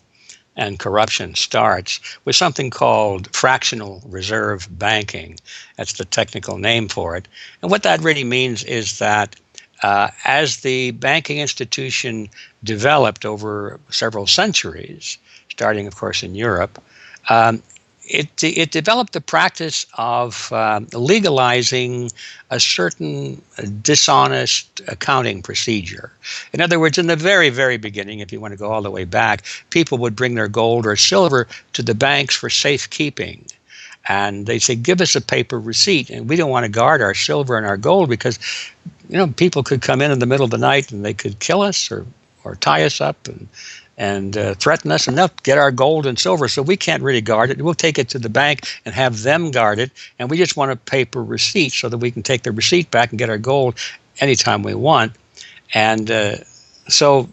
Speaker 14: and corruption starts with something called fractional reserve banking. That's the technical name for it. And what that really means is that as the banking institution developed over several centuries, starting, of course, in Europe, it developed the practice of legalizing a certain dishonest accounting procedure. In other words, in the very, very beginning, if you want to go all the way back, people would bring their gold or silver to the banks for safekeeping. And they say, give us a paper receipt. And we don't want to guard our silver and our gold because, people could come in the middle of the night and they could kill us or tie us up and threaten us, and they'll get our gold and silver, so we can't really guard it. We'll take it to the bank and have them guard it, and we just want a paper receipt so that we can take the receipt back and get our gold anytime we want. And so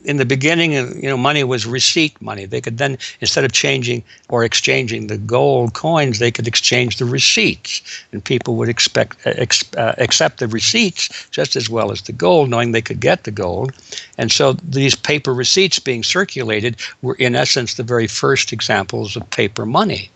Speaker 14: in the beginning, money was receipt money. They could then, instead of changing or exchanging the gold coins, they could exchange the receipts, and people would accept the receipts just as well as the gold, knowing they could get the gold. And so these paper receipts being circulated were, in essence, the very first examples of paper money.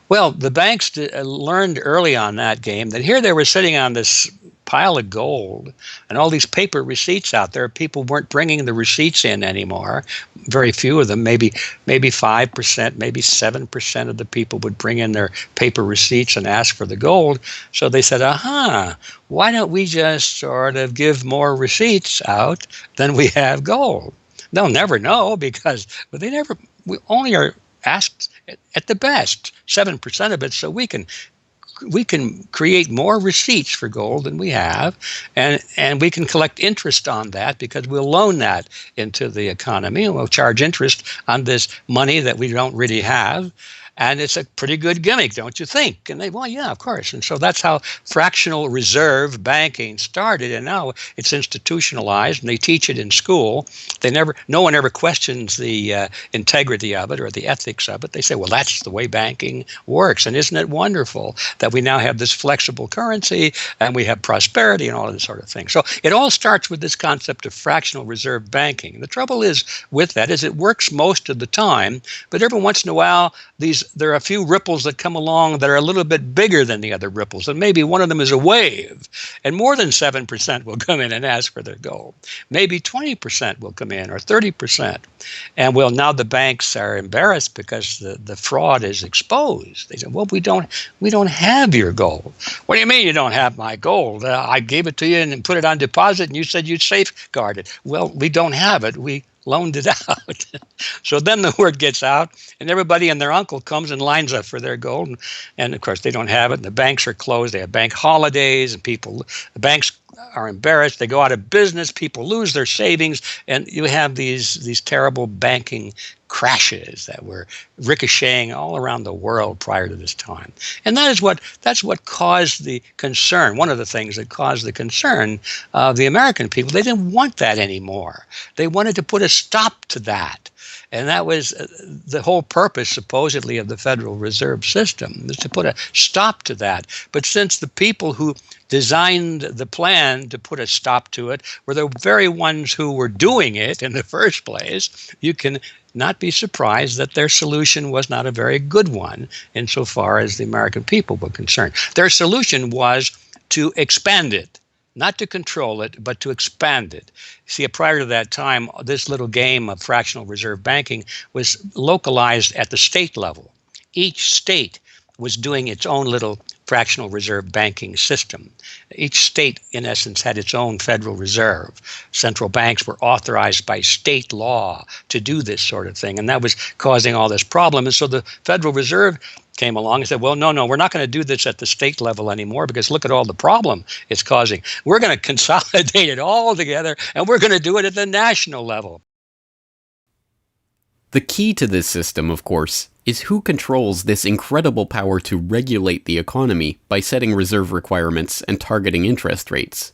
Speaker 14: Well, the banks learned early on that game that here they were sitting on this pile of gold and all these paper receipts out there. People weren't bringing the receipts in anymore. Very few of them, maybe 5%, maybe 7% of the people would bring in their paper receipts and ask for the gold. So they said, why don't we just sort of give more receipts out than we have gold? They'll never know because we only are asked at the best 7% of it, so we can create more receipts for gold than we have, and we can collect interest on that because we'll loan that into the economy and we'll charge interest on this money that we don't really have. And it's a pretty good gimmick, don't you think? And they, well, yeah, of course. And so that's how fractional reserve banking started. And now it's institutionalized, and they teach it in school. No one ever questions the integrity of it or the ethics of it. They say, well, that's the way banking works. And isn't it wonderful that we now have this flexible currency and we have prosperity and all of this sort of thing? So it all starts with this concept of fractional reserve banking. And the trouble is with that is it works most of the time, but every once in a while, there are a few ripples that come along that are a little bit bigger than the other ripples. And maybe one of them is a wave. And more than 7% will come in and ask for their gold. Maybe 20% will come in, or 30%. And well, now the banks are embarrassed because the fraud is exposed. They say, well, we don't have your gold. What do you mean you don't have my gold? I gave it to you and put it on deposit, and you said you'd safeguard it. Well, we don't have it. We loaned it out. So then the word gets out, and everybody and their uncle comes and lines up for their gold. And of course, they don't have it, and the banks are closed. They have bank holidays, and the banks are embarrassed. They go out of business. People lose their savings, and you have these terrible banking crashes that were ricocheting all around the world prior to this time. And that's what caused the concern. One of the things that caused the concern of the American people, they didn't want that anymore. They wanted to put a stop to that. And that was the whole purpose, supposedly, of the Federal Reserve System, was to put a stop to that. But since the people who designed the plan to put a stop to it were the very ones who were doing it in the first place, you can not be surprised that their solution was not a very good one insofar as the American people were concerned. Their solution was to expand it. Not to control it, but to expand it. See, prior to that time, this little game of fractional reserve banking was localized at the state level. Each state was doing its own little fractional reserve banking system. Each state, in essence, had its own Federal Reserve. Central banks were authorized by state law to do this sort of thing, and that was causing all this problem. And so the Federal Reserve came along and said, well, no, we're not going to do this at the state level anymore because look at all the problem it's causing. We're going to consolidate it all together, and we're going to do it at the national level.
Speaker 5: The key to this system, of course, is who controls this incredible power to regulate the economy by setting reserve requirements and targeting interest rates.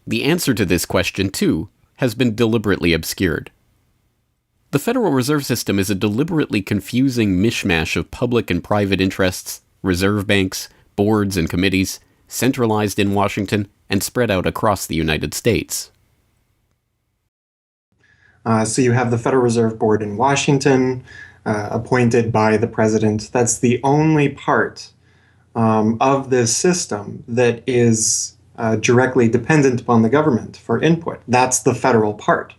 Speaker 5: The answer to this question, too, has been deliberately obscured. The Federal Reserve System is a deliberately confusing mishmash of public and private interests, reserve banks, boards and committees, centralized in Washington and spread out across the United States.
Speaker 15: So you have the Federal Reserve Board in Washington, appointed by the president. That's the only part of this system that is directly dependent upon the government for input. That's the federal part,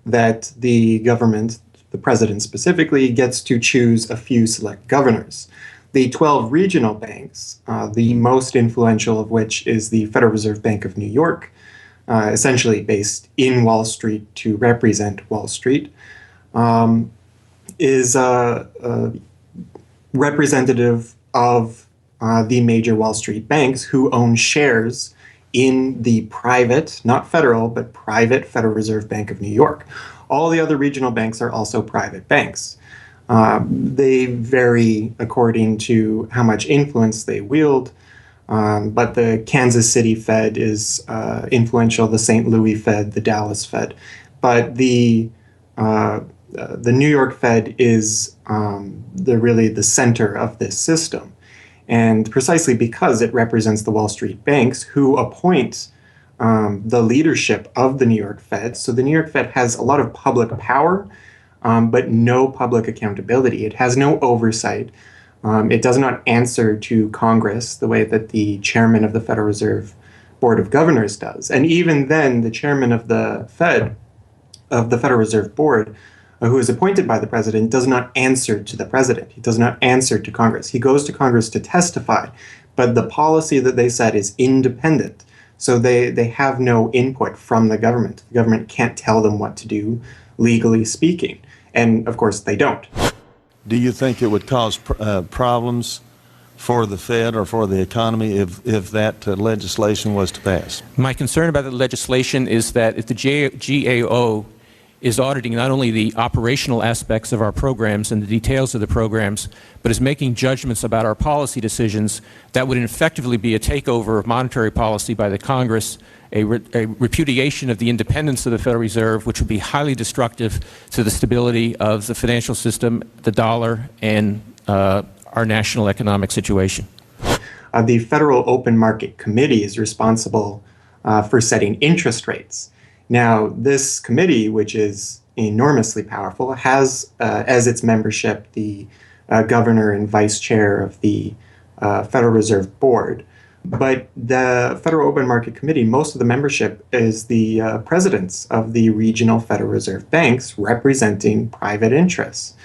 Speaker 15: that the government, the president specifically, gets to choose a few select governors. The 12 regional banks, the most influential of which is the Federal Reserve Bank of New York, essentially based in Wall Street to represent Wall Street, is representative of the major Wall Street banks who own shares in the private, not federal, but private Federal Reserve Bank of New York. All the other regional banks are also private banks. They vary according to how much influence they wield, but the Kansas City Fed is influential, the St. Louis Fed, the Dallas Fed. But the New York Fed is really the center of this system. And precisely because it represents the Wall Street banks who appoint the leadership of the New York Fed. So the New York Fed has a lot of public power, but no public accountability. It has no oversight. It does not answer to Congress the way that the chairman of the Federal Reserve Board of Governors does. And even then, the chairman of the Federal Reserve Board, who is appointed by the president, does not answer to the president. He does not answer to Congress. He goes to Congress to testify, but the policy that they set is independent. So they have no input from the government. The government can't tell them what to do, legally speaking. And of course, they don't.
Speaker 20: Do you think it would cause problems for the Fed or for the economy if that legislation was to pass?
Speaker 3: My concern about the legislation is that if the GAO is auditing not only the operational aspects of our programs and the details of the programs, but is making judgments about our policy decisions that would effectively be a takeover of monetary policy by the Congress, a repudiation of the independence of the Federal Reserve, which would be highly destructive to the stability of the financial system, the dollar, and our national economic situation.
Speaker 15: The Federal Open Market Committee is responsible for setting interest rates. Now, this committee, which is enormously powerful, has as its membership the governor and vice chair of the Federal Reserve Board. But the Federal Open Market Committee, most of the membership is the presidents of the regional Federal Reserve banks representing private interests.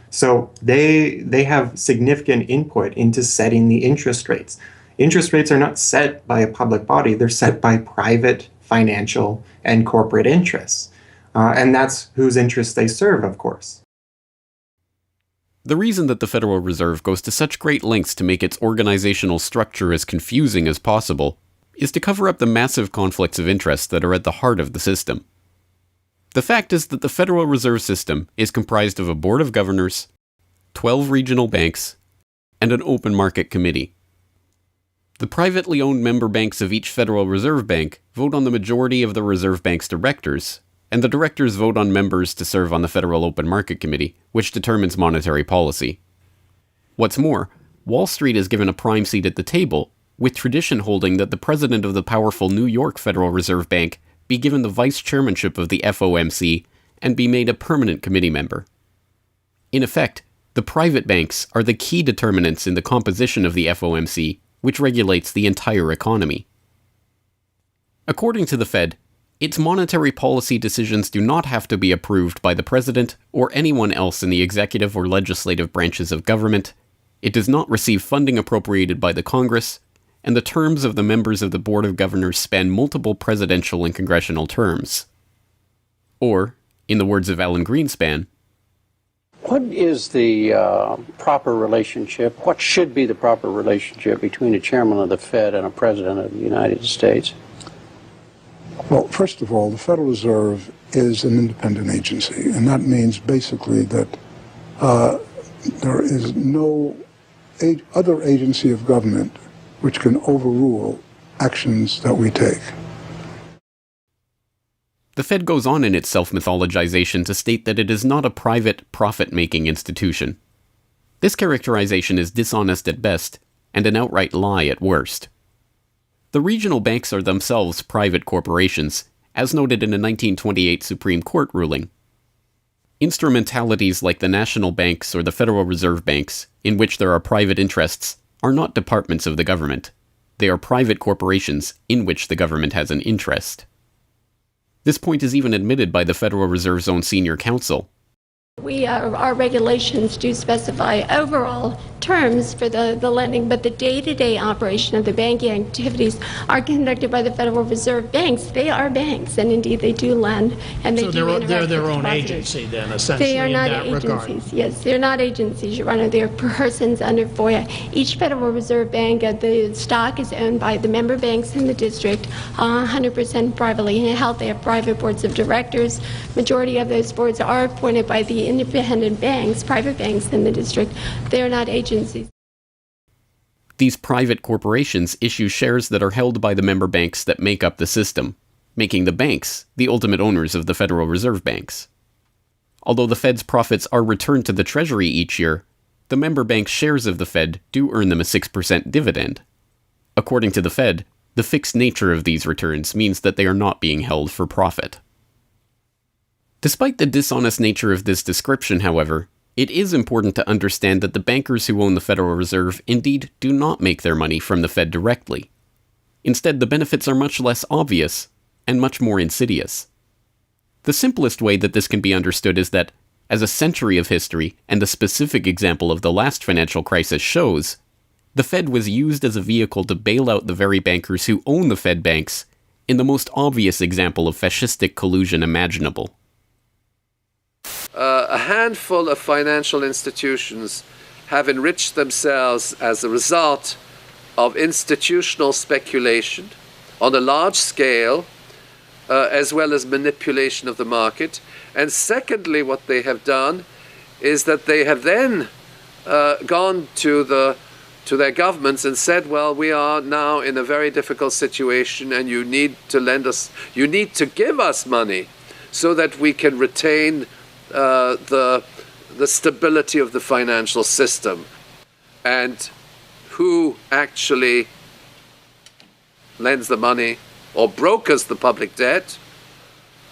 Speaker 15: So they have significant input into setting the interest rates. Interest rates are not set by a public body, they're set by private financial and corporate interests. And that's whose interests they serve, of course.
Speaker 5: The reason that the Federal Reserve goes to such great lengths to make its organizational structure as confusing as possible is to cover up the massive conflicts of interest that are at the heart of the system. The fact is that the Federal Reserve System is comprised of a board of governors, 12 regional banks, and an open market committee. The privately owned member banks of each Federal Reserve Bank vote on the majority of the Reserve Bank's directors, and the directors vote on members to serve on the Federal Open Market Committee, which determines monetary policy. What's more, Wall Street is given a prime seat at the table, with tradition holding that the president of the powerful New York Federal Reserve Bank be given the vice chairmanship of the FOMC and be made a permanent committee member. In effect, the private banks are the key determinants in the composition of the FOMC, which regulates the entire economy. According to the Fed, its monetary policy decisions do not have to be approved by the president or anyone else in the executive or legislative branches of government. It does not receive funding appropriated by the Congress, and the terms of the members of the Board of Governors span multiple presidential and congressional terms. Or, in the words of Alan Greenspan,
Speaker 21: what is the proper relationship, what should be the proper relationship between a chairman of the Fed and a president of the United States?
Speaker 2: Well, first of all, the Federal Reserve is an independent agency, and that means basically that there is no other agency of government which can overrule actions that we take.
Speaker 5: The Fed goes on in its self-mythologization to state that it is not a private, profit-making institution. This characterization is dishonest at best, and an outright lie at worst. The regional banks are themselves private corporations, as noted in a 1928 Supreme Court ruling. Instrumentalities like the national banks or the Federal Reserve Banks, in which there are private interests, are not departments of the government. They are private corporations in which the government has an interest. This point is even admitted by the Federal Reserve's own senior counsel.
Speaker 22: Our regulations do specify overall terms for the lending, but the day-to-day operation of the banking activities are conducted by the Federal Reserve banks. They are banks, and indeed they do lend, and they do interact
Speaker 19: they're their
Speaker 22: with
Speaker 19: own
Speaker 22: depositors.
Speaker 19: agency then, essentially,
Speaker 22: They are not
Speaker 19: in that
Speaker 22: agencies.
Speaker 19: regard.
Speaker 22: Yes, they're not agencies, Your Honor. They're persons under FOIA. Each Federal Reserve Bank, the stock is owned by the member banks in the district, 100% privately held. They have private boards of directors. Majority of those boards are appointed by the independent banks, private banks in the district. They are not agencies.
Speaker 5: These private corporations issue shares that are held by the member banks that make up the system, making the banks the ultimate owners of the Federal Reserve Banks. Although the Fed's profits are returned to the Treasury each year, the member banks' shares of the Fed do earn them a 6% dividend. According to the Fed, the fixed nature of these returns means that they are not being held for profit. Despite the dishonest nature of this description, however, it is important to understand that the bankers who own the Federal Reserve indeed do not make their money from the Fed directly. Instead, the benefits are much less obvious and much more insidious. The simplest way that this can be understood is that, as a century of history and the specific example of the last financial crisis shows, the Fed was used as a vehicle to bail out the very bankers who own the Fed banks in the most obvious example of fascistic collusion imaginable.
Speaker 23: A handful of financial institutions have enriched themselves as a result of institutional speculation on a large scale as well as manipulation of the market. And secondly, what they have done is that they have then gone to their governments and said, well, we are now in a very difficult situation and you need to give us money so that we can retain the stability of the financial system. And who actually lends the money or brokers the public debt?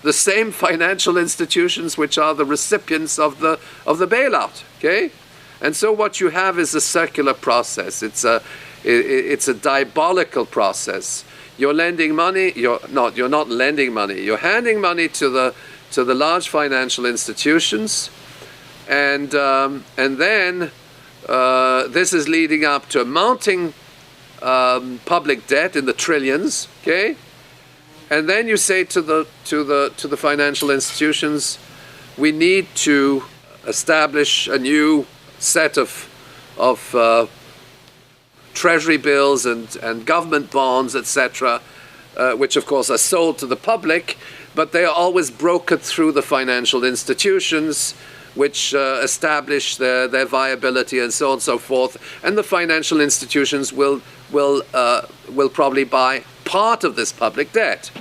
Speaker 23: The same financial institutions which are the recipients of the bailout. Okay, and so what you have is a circular process. It's a diabolical process. You're lending money. You're not lending money. You're handing money to the large financial institutions, and then this is leading up to a mounting public debt in the trillions. Okay. And then you say to the financial institutions, we need to establish a new set of treasury bills and government bonds, etc., which of course are sold to the public, but they are always brokered through the financial institutions, which establish their viability and so on and so forth. And the financial institutions will probably buy part of this public debt.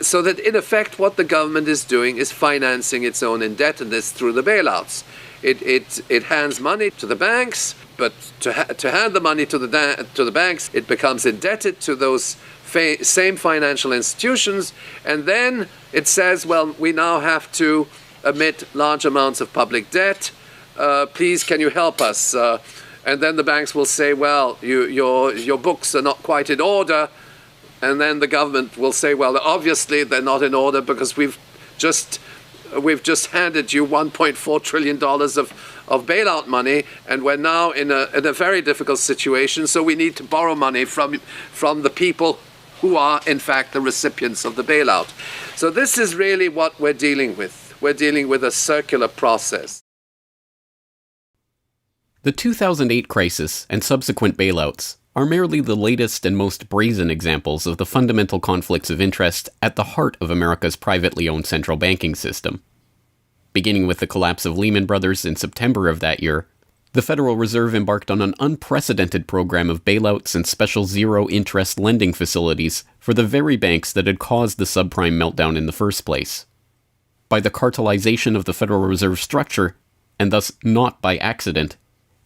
Speaker 23: So that in effect what the government is doing is financing its own indebtedness through the bailouts. It hands money to the banks, but to hand the money to the banks, it becomes indebted to those same financial institutions, and then it says, well, we now have to emit large amounts of public debt. Please, can you help us? And then the banks will say, well, your books are not quite in order. And then the government will say, well, obviously they're not in order because we've just handed you $1.4 trillion of bailout money, and we're now in a very difficult situation, so we need to borrow money from the people who are, in fact, the recipients of the bailout. So this is really what we're dealing with. We're dealing with a circular process.
Speaker 5: The 2008 crisis and subsequent bailouts are merely the latest and most brazen examples of the fundamental conflicts of interest at the heart of America's privately owned central banking system. Beginning with the collapse of Lehman Brothers in September of that year, the Federal Reserve embarked on an unprecedented program of bailouts and special zero-interest lending facilities for the very banks that had caused the subprime meltdown in the first place. By the cartelization of the Federal Reserve structure, and thus not by accident,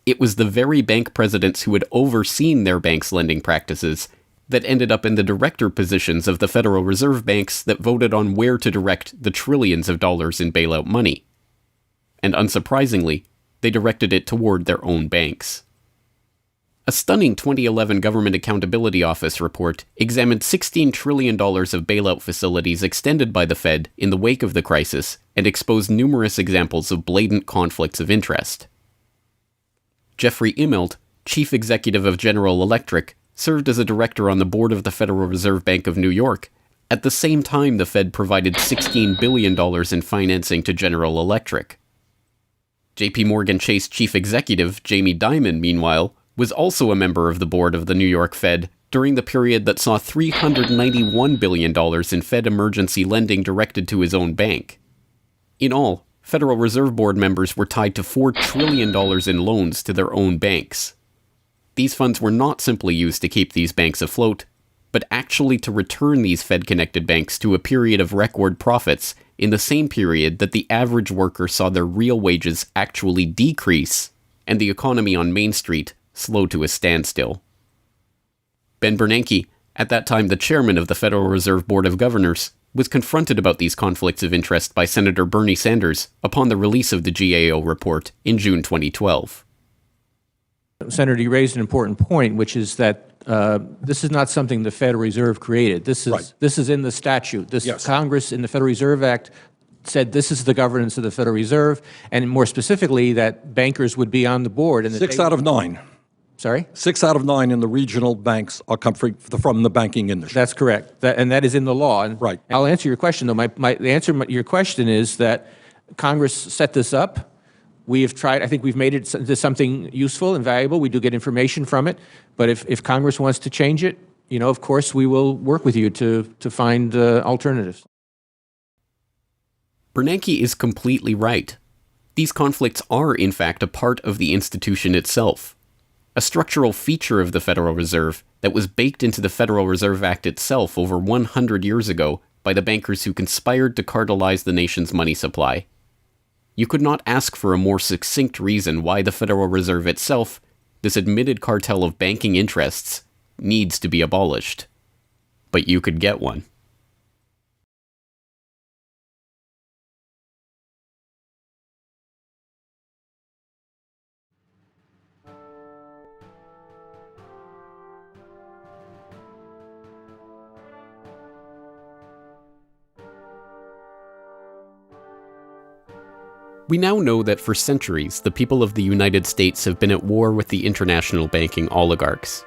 Speaker 5: it was the very bank presidents who had overseen their banks' lending practices that ended up in the director positions of the Federal Reserve banks that voted on where to direct the trillions of dollars in bailout money. And unsurprisingly, they directed it toward their own banks. A stunning 2011 Government Accountability Office report examined $16 trillion of bailout facilities extended by the Fed in the wake of the crisis and exposed numerous examples of blatant conflicts of interest. Jeffrey Immelt, chief executive of General Electric, served as a director on the board of the Federal Reserve Bank of New York. At the same time, the Fed provided $16 billion in financing to General Electric. JP Morgan Chase chief executive Jamie Dimon, meanwhile, was also a member of the board of the New York Fed during the period that saw $391 billion in Fed emergency lending directed to his own bank. In all, Federal Reserve Board members were tied to $4 trillion in loans to their own banks. These funds were not simply used to keep these banks afloat, but actually to return these Fed-connected banks to a period of record profits in the same period that the average worker saw their real wages actually decrease and the economy on Main Street slow to a standstill. Ben Bernanke, at that time the chairman of the Federal Reserve Board of Governors, was confronted about these conflicts of interest by Senator Bernie Sanders upon the release of the GAO report in June 2012.
Speaker 3: Senator, you raised an important point, which is that this is not something the Federal Reserve created. This is in the statute. Congress in the Federal Reserve Act said this is the governance of the Federal Reserve, and more specifically that bankers would be on the board. And
Speaker 6: 6 out of 9.
Speaker 3: Sorry?
Speaker 6: 6 out of 9 in the regional banks are come from the banking industry.
Speaker 3: That's correct, and that is in the law. And
Speaker 6: right.
Speaker 3: I'll answer your question, though. The answer to your question is that Congress set this up. We have tried. I think we've made it into something useful and valuable. We do get information from it. But if Congress wants to change it, of course, we will work with you to find alternatives.
Speaker 5: Bernanke is completely right. These conflicts are, in fact, a part of the institution itself. A structural feature of the Federal Reserve that was baked into the Federal Reserve Act itself over 100 years ago by the bankers who conspired to cartelize the nation's money supply. You could not ask for a more succinct reason why the Federal Reserve itself, this admitted cartel of banking interests, needs to be abolished. But you could get one. We now know that for centuries, the people of the United States have been at war with the international banking oligarchs.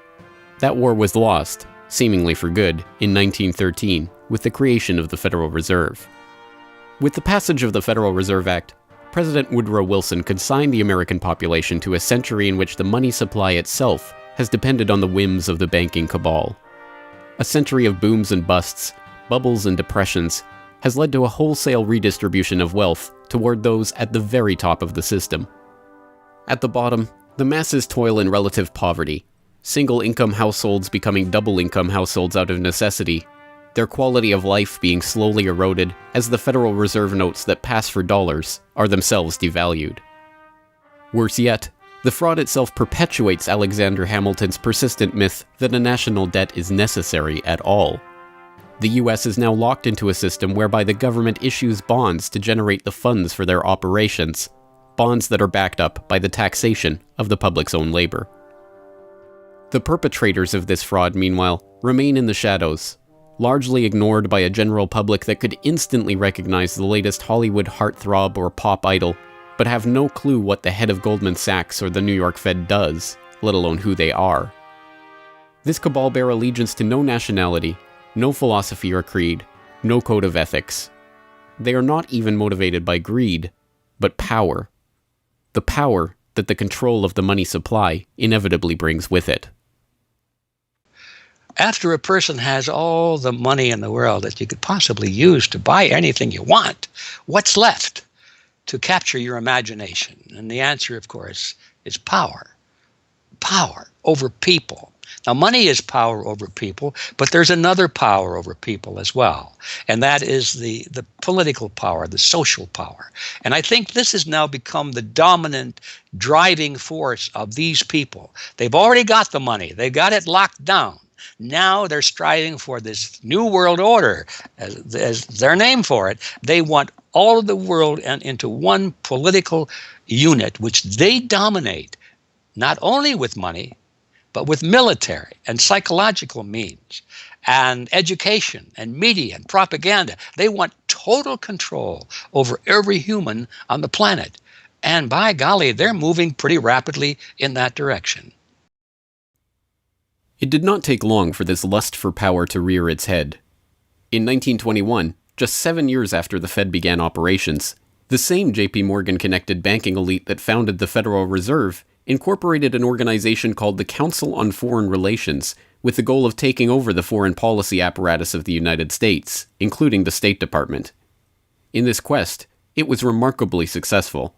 Speaker 5: That war was lost, seemingly for good, in 1913 with the creation of the Federal Reserve. With the passage of the Federal Reserve Act, President Woodrow Wilson consigned the American population to a century in which the money supply itself has depended on the whims of the banking cabal. A century of booms and busts, bubbles and depressions, has led to a wholesale redistribution of wealth toward those at the very top of the system. At the bottom, the masses toil in relative poverty, single-income households becoming double-income households out of necessity, their quality of life being slowly eroded as the Federal Reserve notes that pass for dollars are themselves devalued. Worse yet, the fraud itself perpetuates Alexander Hamilton's persistent myth that a national debt is necessary at all. The US is now locked into a system whereby the government issues bonds to generate the funds for their operations, bonds that are backed up by the taxation of the public's own labor. The perpetrators of this fraud, meanwhile, remain in the shadows, largely ignored by a general public that could instantly recognize the latest Hollywood heartthrob or pop idol, but have no clue what the head of Goldman Sachs or the New York Fed does, let alone who they are. This cabal bear allegiance to no nationality, no philosophy or creed, no code of ethics. They are not even motivated by greed, but power. The power that the control of the money supply inevitably brings with it.
Speaker 14: After a person has all the money in the world that you could possibly use to buy anything you want, what's left to capture your imagination? And the answer, of course, is power. Power over people. Now, money is power over people, but there's another power over people as well, and that is the political power, the social power. And I think this has now become the dominant driving force of these people. They've already got the money. They've got it locked down. Now they're striving for this new world order, as their name for it. They want all of the world into one political unit, which they dominate, not only with money, but with military and psychological means and education and media and propaganda. They want total control over every human on the planet. And by golly, they're moving pretty rapidly in that direction.
Speaker 5: It did not take long for this lust for power to rear its head. In 1921, just 7 years after the Fed began operations, the same J.P. Morgan-connected banking elite that founded the Federal Reserve incorporated an organization called the Council on Foreign Relations with the goal of taking over the foreign policy apparatus of the United States, including the State Department. In this quest, it was remarkably successful.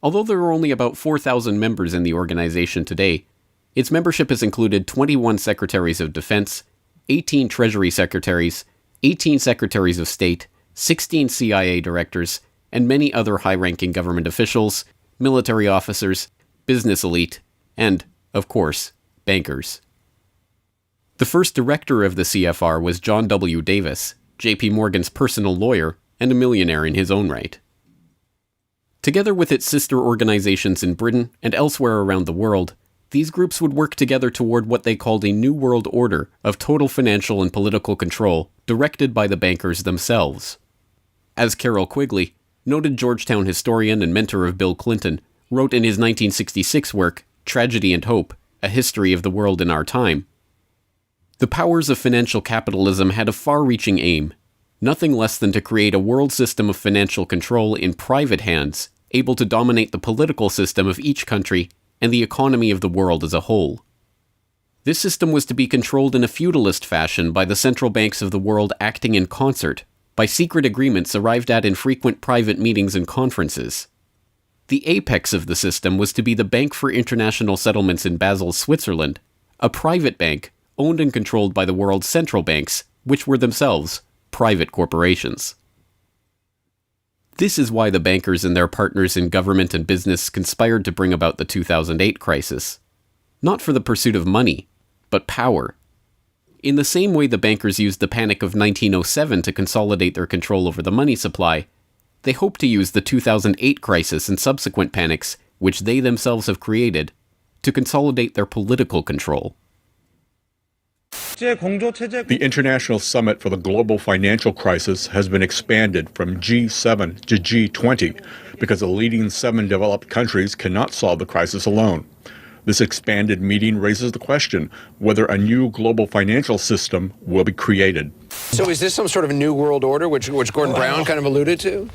Speaker 5: Although there are only about 4,000 members in the organization today, its membership has included 21 Secretaries of Defense, 18 Treasury Secretaries, 18 Secretaries of State, 16 CIA directors, and many other high-ranking government officials, military officers, business elite, and, of course, bankers. The first director of the CFR was John W. Davis, J.P. Morgan's personal lawyer and a millionaire in his own right. Together with its sister organizations in Britain and elsewhere around the world, these groups would work together toward what they called a New World Order of total financial and political control directed by the bankers themselves. As Carroll Quigley, noted Georgetown historian and mentor of Bill Clinton, wrote in his 1966 work, Tragedy and Hope, A History of the World in Our Time, the powers of financial capitalism had a far-reaching aim, nothing less than to create a world system of financial control in private hands, able to dominate the political system of each country and the economy of the world as a whole. This system was to be controlled in a feudalist fashion by the central banks of the world acting in concert, by secret agreements arrived at in frequent private meetings and conferences. The apex of the system was to be the Bank for International Settlements in Basel, Switzerland, a private bank owned and controlled by the world's central banks, which were themselves private corporations. This is why the bankers and their partners in government and business conspired to bring about the 2008 crisis. Not for the pursuit of money, but power. In the same way the bankers used the panic of 1907 to consolidate their control over the money supply, they hope to use the 2008 crisis and subsequent panics, which they themselves have created, to consolidate their political control.
Speaker 7: The International Summit for the Global Financial Crisis has been expanded from G7 to G20 because the leading 7 developed countries cannot solve the crisis alone. This expanded meeting raises the question whether a new global financial system will be created.
Speaker 8: So is this some sort of new world order, which Gordon Brown kind of alluded to?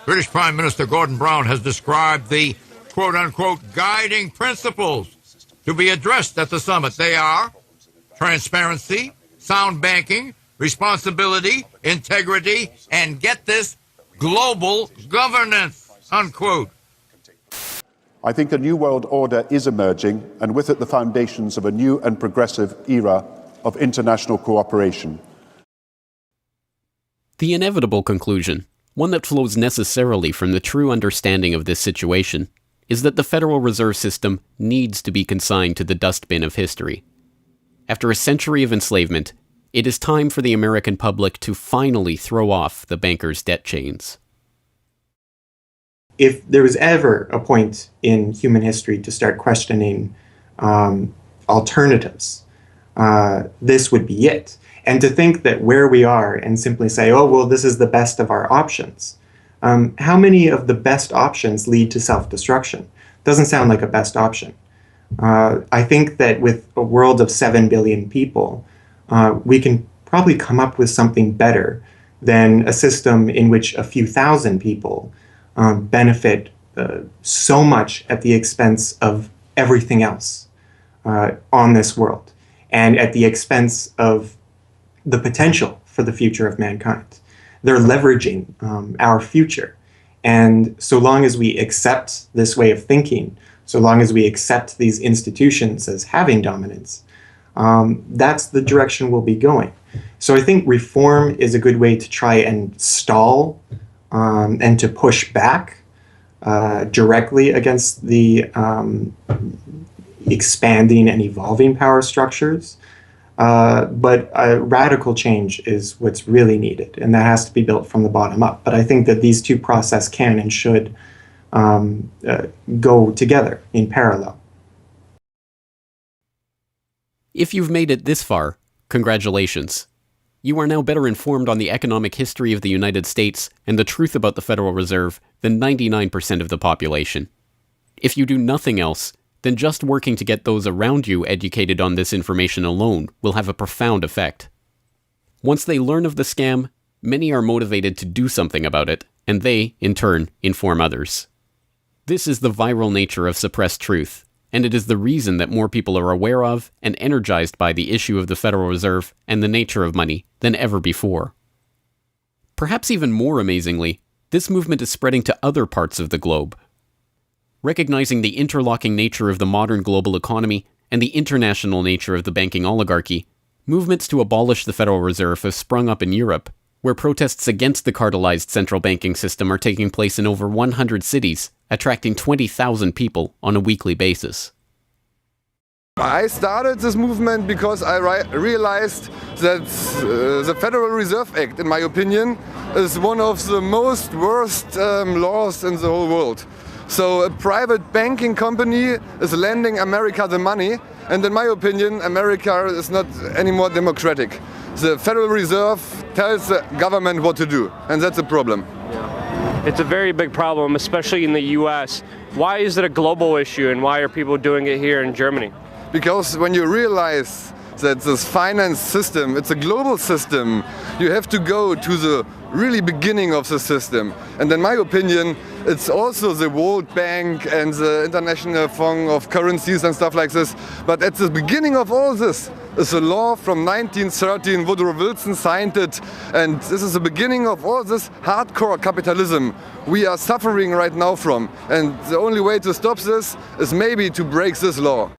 Speaker 9: British Prime Minister Gordon Brown has described the quote-unquote guiding principles to be addressed at the summit. They are transparency, sound banking, responsibility, integrity, and get this, global governance, unquote.
Speaker 24: I think a new world order is emerging, and with it the foundations of a new and progressive era of international cooperation.
Speaker 5: The inevitable conclusion, one that flows necessarily from the true understanding of this situation, is that the Federal Reserve System needs to be consigned to the dustbin of history. After a century of enslavement, it is time for the American public to finally throw off the bankers' debt chains.
Speaker 15: If there was ever a point in human history to start questioning alternatives, this would be it. And to think that where we are and simply say, oh, well, this is the best of our options. How many of the best options lead to self-destruction? Doesn't sound like a best option. I think that with a world of 7 billion people, we can probably come up with something better than a system in which a few thousand people benefit so much at the expense of everything else on this world, and at the expense of the potential for the future of mankind. They're leveraging our future. And so long as we accept this way of thinking, so long as we accept these institutions as having dominance, that's the direction we'll be going. So I think reform is a good way to try and stall and to push back directly against the expanding and evolving power structures. But a radical change is what's really needed, and that has to be built from the bottom up. But I think that these two processes can and should go together in parallel.
Speaker 5: If you've made it this far, congratulations. You are now better informed on the economic history of the United States and the truth about the Federal Reserve than 99% of the population. If you do nothing else, then just working to get those around you educated on this information alone will have a profound effect. Once they learn of the scam, many are motivated to do something about it, and they, in turn, inform others. This is the viral nature of suppressed truth, and it is the reason that more people are aware of and energized by the issue of the Federal Reserve and the nature of money than ever before. Perhaps even more amazingly, this movement is spreading to other parts of the globe. Recognizing the interlocking nature of the modern global economy and the international nature of the banking oligarchy, movements to abolish the Federal Reserve have sprung up in Europe, where protests against the cartelized central banking system are taking place in over 100 cities, attracting 20,000 people on a weekly basis.
Speaker 25: I started this movement because I realized that the Federal Reserve Act, in my opinion, is one of the most worst laws in the whole world. So a private banking company is lending America the money, and in my opinion, America is not any more democratic. The Federal Reserve tells the government what to do, and that's a problem.
Speaker 26: It's a very big problem, especially in the US. Why is it a global issue, and why are people doing it here in Germany?
Speaker 25: Because when you realize that this finance system, it's a global system, you have to go to the really beginning of the system. And in my opinion, it's also the World Bank and the International Fund of Currencies and stuff like this. But at the beginning of all this is a law from 1913. Woodrow Wilson signed it. And this is the beginning of all this hardcore capitalism we are suffering right now from. And the only way to stop this is maybe to break this law.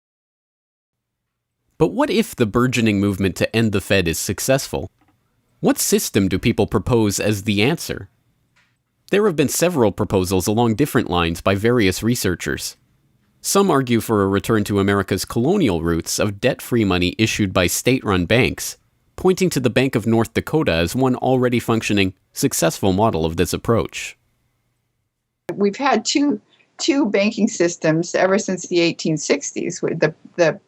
Speaker 5: But what if the burgeoning movement to end the Fed is successful? What system do people propose as the answer? There have been several proposals along different lines by various researchers. Some argue for a return to America's colonial roots of debt-free money issued by state-run banks, pointing to the Bank of North Dakota as one already functioning, successful model of this approach.
Speaker 1: We've had two banking systems ever since the 1860s, with the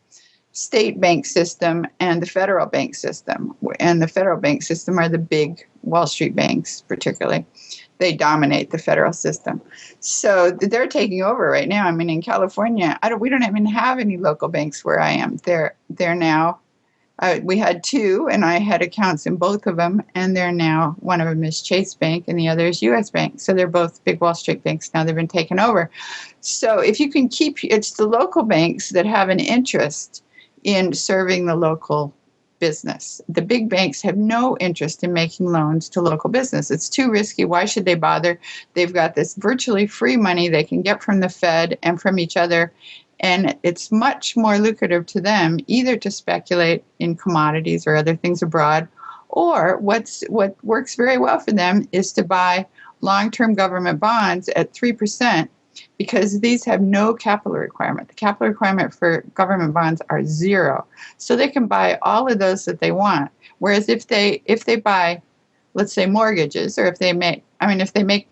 Speaker 1: state bank system and the federal bank system. And the federal bank system are the big Wall Street banks, particularly. They dominate the federal system. So they're taking over right now. I mean, in California, we don't even have any local banks where I am. They're now, we had two, and I had accounts in both of them, and they're now, one of them is Chase Bank and the other is U.S. Bank. So they're both big Wall Street banks now. They've been taken over. So if you can keep, it's the local banks that have an interest in serving the local business. The big banks have no interest in making loans to local business. It's too risky. Why should they bother? They've got this virtually free money they can get from the Fed and from each other, and it's much more lucrative to them either to speculate in commodities or other things abroad, or what works very well for them is to buy long-term government bonds at 3%, because these have no capital requirement. The capital requirement for government bonds are zero. So they can buy all of those that they want. Whereas if they buy, let's say, mortgages, or if they make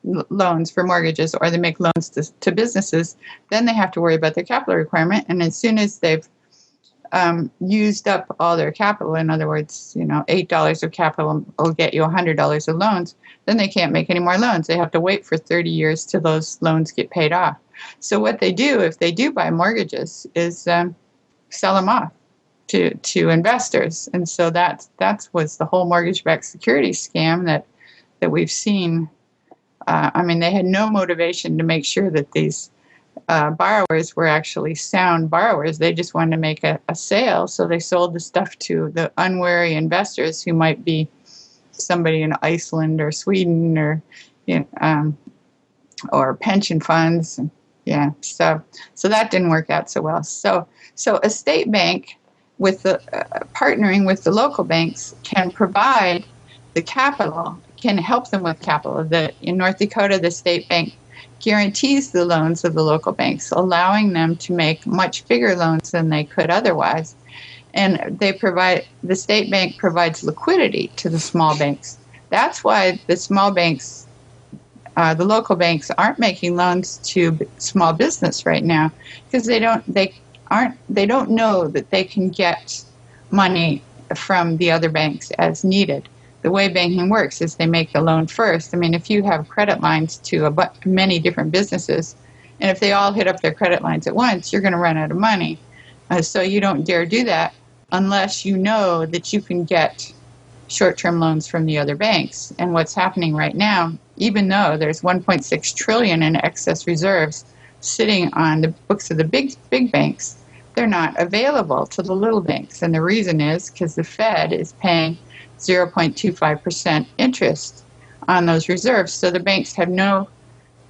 Speaker 1: loans for mortgages, or they make loans to businesses, then they have to worry about their capital requirement. And as soon as they've used up all their capital, in other words, $8 of capital will get you $100 of loans, then they can't make any more loans. They have to wait for 30 years till those loans get paid off. So what they do, if they do buy mortgages, is sell them off to investors. And so that was the whole mortgage-backed securities scam that we've seen. I mean, they had no motivation to make sure that these borrowers were actually sound borrowers. They just wanted to make a sale, so they sold the stuff to the unwary investors who might be somebody in Iceland or Sweden or pension funds. Yeah, so that didn't work out so well. So a state bank with the partnering with the local banks can provide the capital, can help them with capital. In North Dakota, the state bank guarantees the loans of the local banks, allowing them to make much bigger loans than they could otherwise. And the state bank provides liquidity to the small banks. That's why the small banks, the local banks, aren't making loans to small business right now, because they don't know that they can get money from the other banks as needed. The way banking works is they make the loan first. I mean, if you have credit lines to many different businesses, and if they all hit up their credit lines at once, you're going to run out of money. So you don't dare do that unless you know that you can get short-term loans from the other banks. And what's happening right now, even though there's $1.6 trillion in excess reserves sitting on the books of the big banks, they're not available to the little banks. And the reason is because the Fed is paying 0.25% interest on those reserves. So the banks have no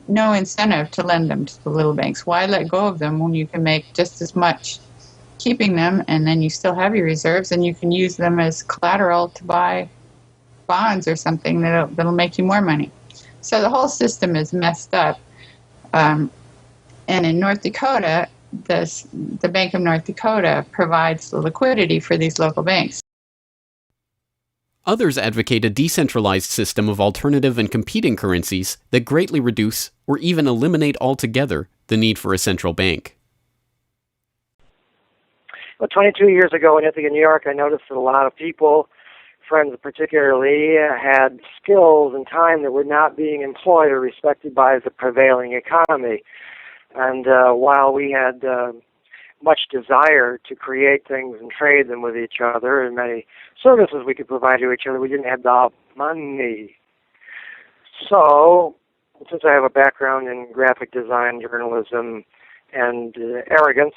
Speaker 1: incentive to lend them to the little banks. Why let go of them when you can make just as much keeping them, and then you still have your reserves, and you can use them as collateral to buy bonds or something that'll make you more money. So the whole system is messed up. And in North Dakota, the Bank of North Dakota provides the liquidity for these local banks.
Speaker 5: Others advocate a decentralized system of alternative and competing currencies that greatly reduce or even eliminate altogether the need for a central bank.
Speaker 10: Well, 22 years ago in Ithaca, New York, I noticed that a lot of people, friends particularly, had skills and time that were not being employed or respected by the prevailing economy. And while we had much desire to create things and trade them with each other, and many services we could provide to each other. We didn't have the money. So, since I have a background in graphic design, journalism, and arrogance,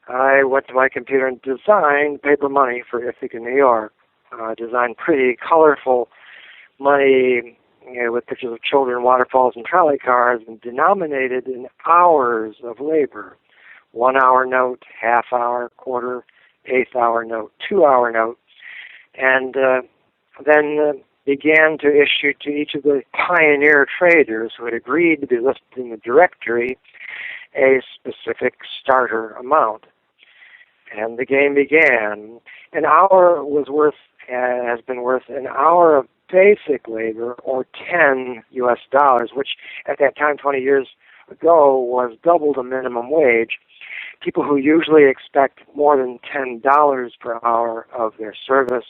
Speaker 10: I went to my computer and designed paper money for Ithaca, New York. Designed pretty colorful money, with pictures of children, waterfalls, and trolley cars, and denominated in hours of labor. 1 hour note, half hour, quarter, eighth hour note, 2 hour note, and then began to issue to each of the pioneer traders who had agreed to be listed in the directory a specific starter amount. And the game began. An hour has been worth an hour of basic labor, or $10 US, which at that time, 20 years ago, was double the minimum wage. People who usually expect more than $10 per hour of their service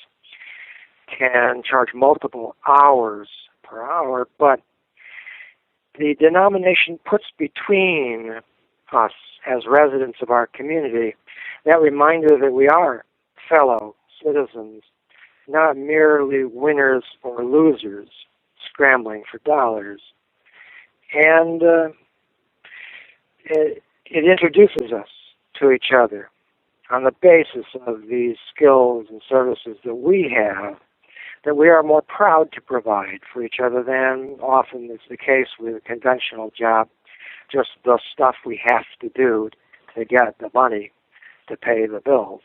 Speaker 10: can charge multiple hours per hour, but the denomination puts between us as residents of our community that reminder that we are fellow citizens, not merely winners or losers scrambling for dollars. And it introduces us to each other on the basis of these skills and services that we have, that we are more proud to provide for each other than often is the case with a conventional job, just the stuff we have to do to get the money to pay the bills.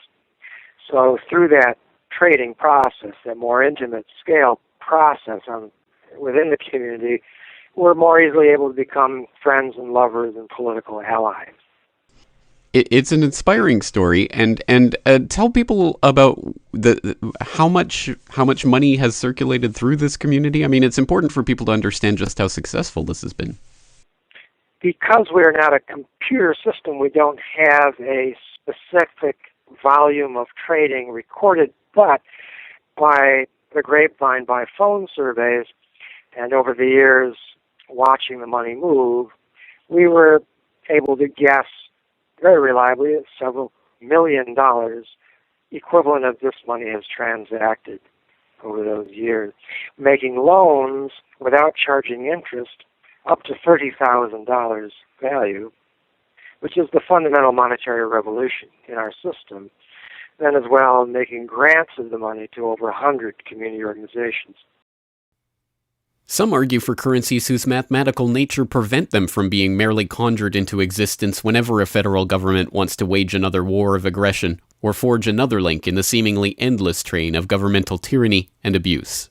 Speaker 10: So through that trading process, that more intimate scale process within the community, we're more easily able to become friends and lovers and political allies.
Speaker 5: It's an inspiring story, and tell people about how much money has circulated through this community. I mean, it's important for people to understand just how successful this has been.
Speaker 10: Because we're not a computer system, we don't have a specific volume of trading recorded, but by the grapevine, by phone surveys, and over the years watching the money move, we were able to guess very reliably at several $1 million equivalent of this money has transacted over those years, making loans without charging interest up to $30,000 value, which is the fundamental monetary revolution in our system. Then as well, making grants of the money to over 100 community organizations.
Speaker 5: Some argue for currencies whose mathematical nature prevent them from being merely conjured into existence whenever a federal government wants to wage another war of aggression or forge another link in the seemingly endless train of governmental tyranny and abuse.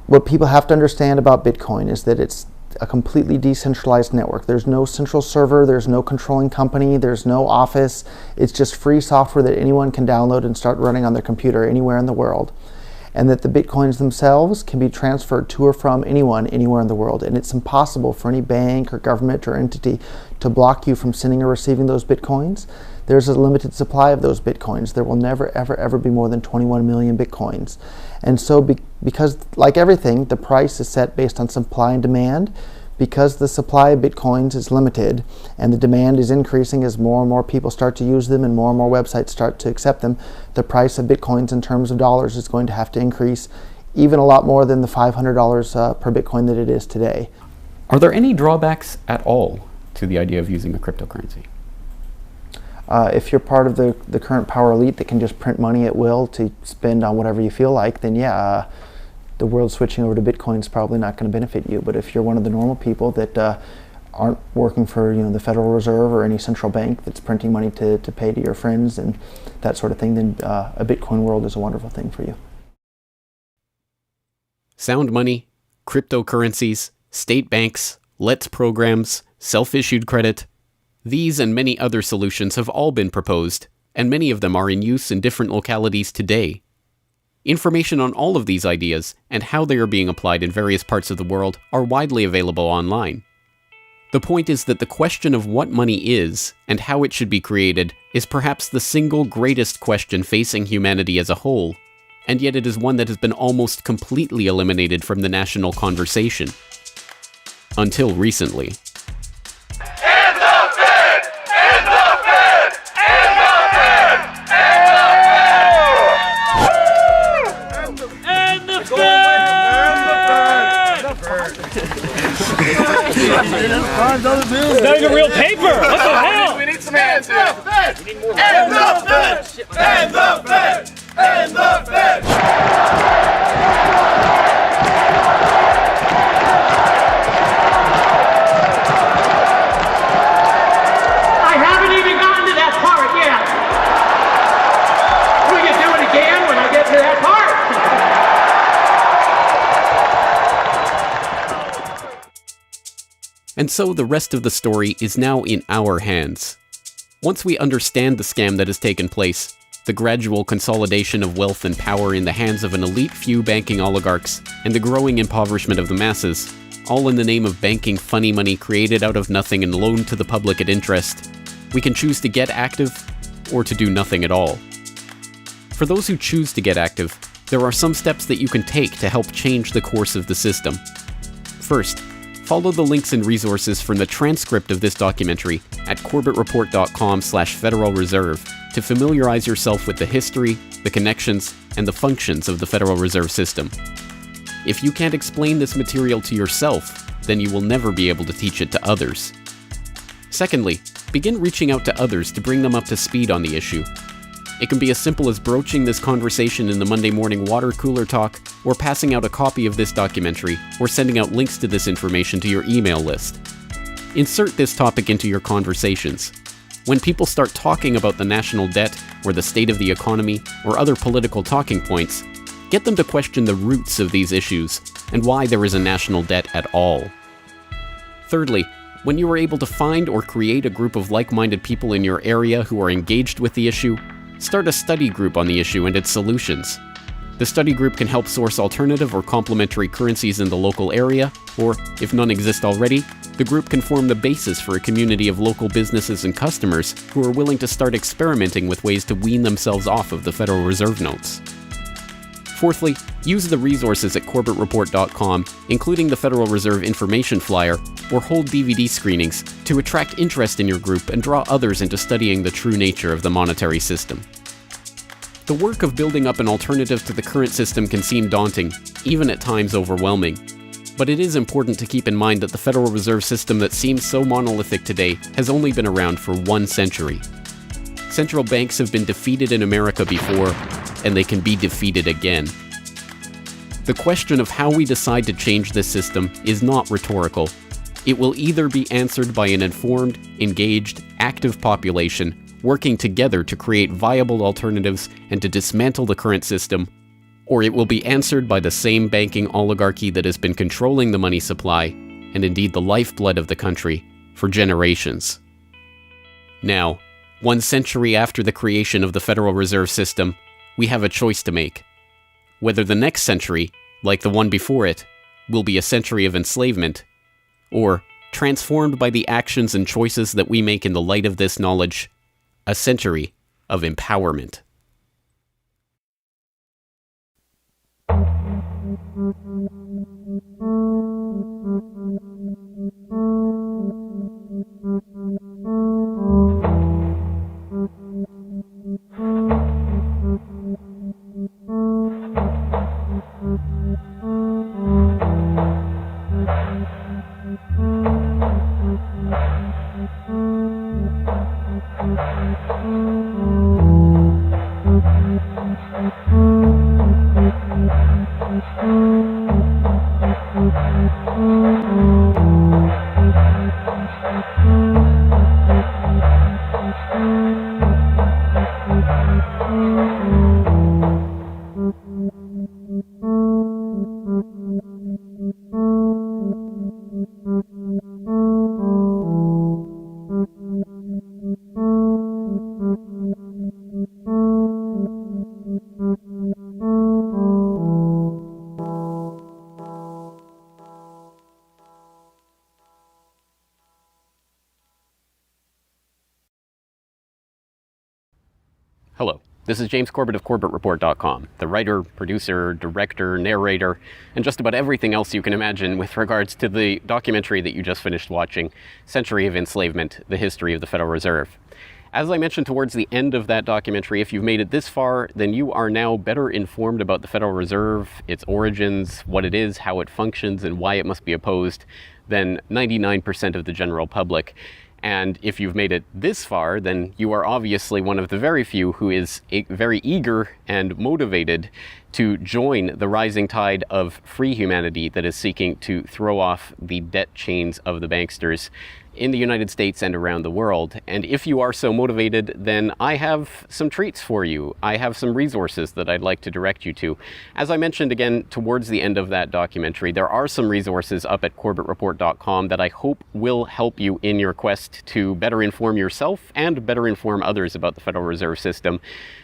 Speaker 11: What people have to understand about Bitcoin is that it's a completely decentralized network. There's no central server, there's no controlling company, there's no office. It's just free software that anyone can download and start running on their computer anywhere in the world. And that the Bitcoins themselves can be transferred to or from anyone anywhere in the world. And it's impossible for any bank or government or entity to block you from sending or receiving those Bitcoins. There's a limited supply of those Bitcoins. There will never, ever, ever be more than 21 million Bitcoins. And so because, like everything, the price is set based on supply and demand, because the supply of Bitcoins is limited and the demand is increasing as more and more people start to use them and more websites start to accept them, the price of Bitcoins in terms of dollars is going to have to increase even a lot more than the $500 per Bitcoin that it is today.
Speaker 5: Are there any drawbacks at all to the idea of using a cryptocurrency?
Speaker 11: If you're part of the current power elite that can just print money at will to spend on whatever you feel like, then yeah, the world switching over to Bitcoin is probably not going to benefit you. But if you're one of the normal people that aren't working for the Federal Reserve or any central bank that's printing money to pay to your friends and that sort of thing, then a Bitcoin world is a wonderful thing for you.
Speaker 5: Sound money, cryptocurrencies, state banks, LETS programs, self-issued credit. These and many other solutions have all been proposed, and many of them are in use in different localities today. Information on all of these ideas and how they are being applied in various parts of the world are widely available online. The point is that the question of what money is and how it should be created is perhaps the single greatest question facing humanity as a whole, and yet it is one that has been almost completely eliminated from the national conversation. Until recently.
Speaker 12: End the Fed! End the Fed!
Speaker 4: And the Fed! And the Fed! And the Fed! And the Fed!
Speaker 12: I haven't even gotten to that part yet. Will you do it again when I get to that part?
Speaker 5: And so the rest of the story is now in our hands. Once we understand the scam that has taken place, the gradual consolidation of wealth and power in the hands of an elite few banking oligarchs, and the growing impoverishment of the masses, all in the name of banking funny money created out of nothing and loaned to the public at interest, we can choose to get active or to do nothing at all. For those who choose to get active, there are some steps that you can take to help change the course of the system. First, follow the links and resources from the transcript of this documentary at corbettreport.com/Federal Reserve to familiarize yourself with the history, the connections, and the functions of the Federal Reserve System. If you can't explain this material to yourself, then you will never be able to teach it to others. Secondly, begin reaching out to others to bring them up to speed on the issue. It can be as simple as broaching this conversation in the Monday morning water cooler talk, or passing out a copy of this documentary, or sending out links to this information to your email list. Insert this topic into your conversations. When people start talking about the national debt, or the state of the economy, or other political talking points, get them to question the roots of these issues, and why there is a national debt at all. Thirdly, when you are able to find or create a group of like-minded people in your area who are engaged with the issue, start a study group on the issue and its solutions. The study group can help source alternative or complementary currencies in the local area, or, if none exist already, the group can form the basis for a community of local businesses and customers who are willing to start experimenting with ways to wean themselves off of the Federal Reserve notes. Fourthly, use the resources at corbettreport.com, including the Federal Reserve information flyer, or hold DVD screenings to attract interest in your group and draw others into studying the true nature of the monetary system. The work of building up an alternative to the current system can seem daunting, even at times overwhelming. But it is important to keep in mind that the Federal Reserve System that seems so monolithic today has only been around for 1 century. Central banks have been defeated in America before, and they can be defeated again. The question of how we decide to change this system is not rhetorical. It will either be answered by an informed, engaged, active population working together to create viable alternatives and to dismantle the current system, or it will be answered by the same banking oligarchy that has been controlling the money supply, and indeed the lifeblood of the country, for generations. Now, 1 century after the creation of the Federal Reserve System, we have a choice to make. Whether the next century, like the one before it, will be a century of enslavement, or, transformed by the actions and choices that we make in the light of this knowledge, a century of empowerment. Hello, this is James Corbett of CorbettReport.com, the writer, producer, director, narrator, and just about everything else you can imagine with regards to the documentary that you just finished watching, Century of Enslavement, The History of the Federal Reserve. As I mentioned towards the end of that documentary, if you've made it this far, then you are now better informed about the Federal Reserve, its origins, what it is, how it functions, and why it must be opposed than 99% of the general public. And if you've made it this far, then you are obviously one of the very few who is very eager and motivated to join the rising tide of free humanity that is seeking to throw off the debt chains of the banksters in the United States and around the world. And if you are so motivated, then I have some treats for you. I have some resources that I'd like to direct you to. As I mentioned again towards the end of that documentary, there are some resources up at corbettreport.com that I hope will help you in your quest to better inform yourself and better inform others about the Federal Reserve System.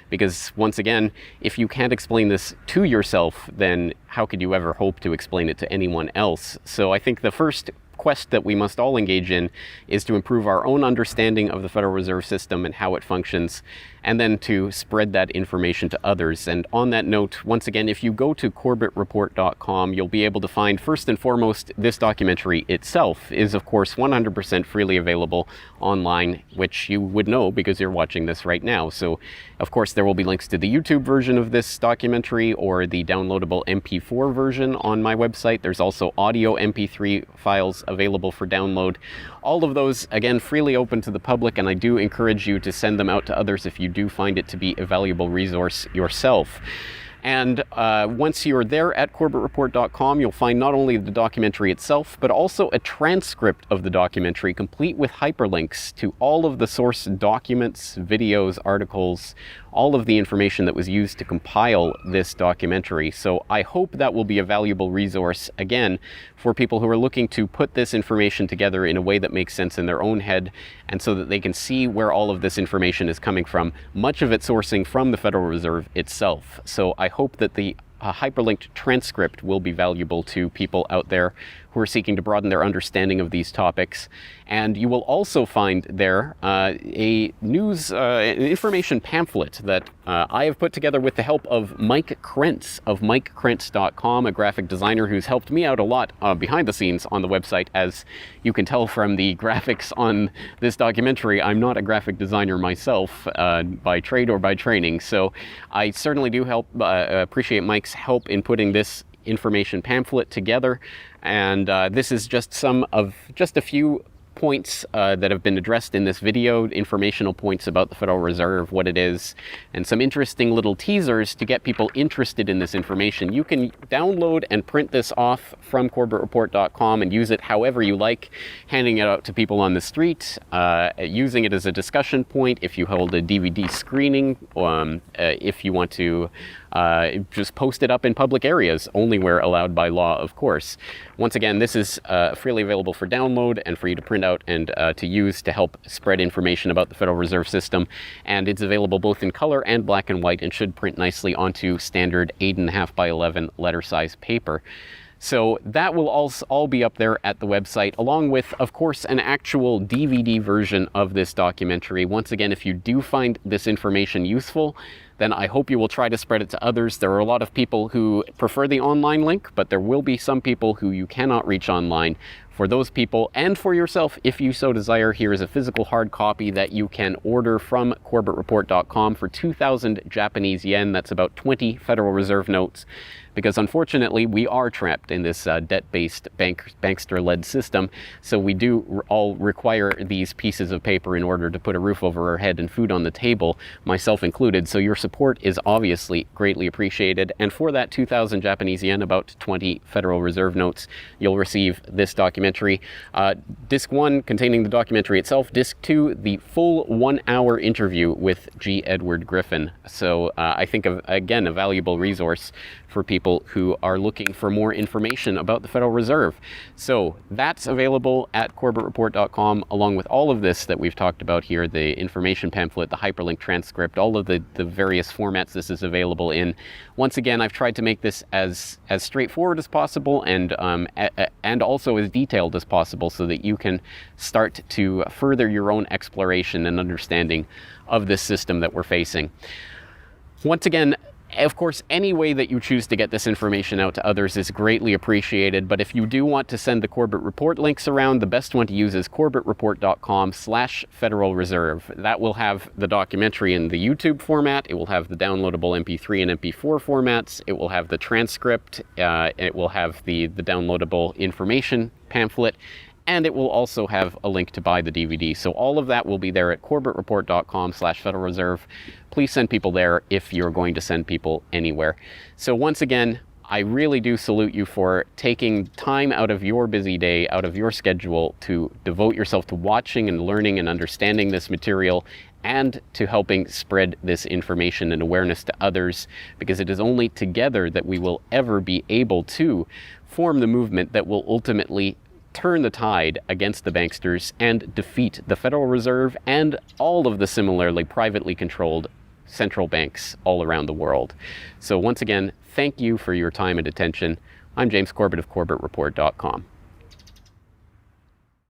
Speaker 5: Because once again, if you can't explain this to yourself, then how could you ever hope to explain it to anyone else? So I think the first quest that we must all engage in is to improve our own understanding of the Federal Reserve System and how it functions, and then to spread that information to others. And on that note, once again, if you go to corbettreport.com, you'll be able to find, first and foremost, this documentary itself is, of course, 100% freely available online, which you would know because you're watching this right now. So, of course, there will be links to the YouTube version of this documentary or the downloadable MP4 version on my website. There's also audio MP3 files available for download. All of those, again, freely open to the public, and I do encourage you to send them out to others if you do find it to be a valuable resource yourself. And once you're there at corbettreport.com, you'll find not only the documentary itself, but also a transcript of the documentary, complete with hyperlinks to all of the source documents, videos, articles, all of the information that was used to compile this documentary. So I hope that will be a valuable resource, again, for people who are looking to put this information together in a way that makes sense in their own head, and so that they can see where all of this information is coming from, much of it sourcing from the Federal Reserve itself. So I hope that the hyperlinked transcript will be valuable to people out there who are seeking to broaden their understanding of these topics. And you will also find there a news information pamphlet that I have put together with the help of Mike Krentz of MikeKrentz.com, a graphic designer who's helped me out a lot behind the scenes on the website. As you can tell from the graphics on this documentary, I'm not a graphic designer myself by trade or by training. So I certainly do appreciate Mike's help in putting this information pamphlet together. And this is just a few points that have been addressed in this video, informational points about the Federal Reserve, what it is, and some interesting little teasers to get people interested in this information. You can download and print this off from corbettreport.com and use it however you like, handing it out to people on the street, using it as a discussion point if you hold a DVD screening, if you want to just post it up in public areas, only where allowed by law, of course. Once again, this is freely available for download and for you to print out and to use to help spread information about the Federal Reserve System. And it's available both in color and black and white and should print nicely onto standard 8.5 by 11 letter size paper. So that will all be up there at the website, along with, of course, an actual DVD version of this documentary. Once again, if you do find this information useful, then I hope you will try to spread it to others. There are a lot of people who prefer the online link, but there will be some people who you cannot reach online. For those people, and for yourself, if you so desire, here is a physical hard copy that you can order from corbettreport.com for 2,000 Japanese yen. That's about 20 Federal Reserve notes. Because unfortunately, we are trapped in this debt-based bankster-led system. So we do all require these pieces of paper in order to put a roof over our head and food on the table, myself included. So your support is obviously greatly appreciated. And for that 2,000 Japanese yen, about 20 Federal Reserve notes, you'll receive this documentary. Disc 1 containing the documentary itself. Disc 2, the full 1-hour interview with G. Edward Griffin. So I think, again, a valuable resource for people who are looking for more information about the Federal Reserve. So that's available at corbettreport.com, along with all of this that we've talked about here, the information pamphlet, the hyperlink transcript, all of the various formats this is available in. Once again, I've tried to make this as straightforward as possible and also as detailed as possible so that you can start to further your own exploration and understanding of this system that we're facing. Once again, of course, any way that you choose to get this information out to others is greatly appreciated, but if you do want to send the Corbett Report links around, the best one to use is corbettreport.com/Federal Reserve. That will have the documentary in the YouTube format, it will have the downloadable MP3 and MP4 formats, it will have the transcript, it will have the downloadable information pamphlet, And it will also have a link to buy the DVD. So all of that will be there at corbettreport.com/Federal Reserve. Please send people there if you're going to send people anywhere. So once again, I really do salute you for taking time out of your busy day, out of your schedule, to devote yourself to watching and learning and understanding this material, and to helping spread this information and awareness to others, because it is only together that we will ever be able to form the movement that will ultimately turn the tide against the banksters and defeat the Federal Reserve and all of the similarly privately controlled central banks all around the world. So once again, thank you for your time and attention. I'm James Corbett of CorbettReport.com.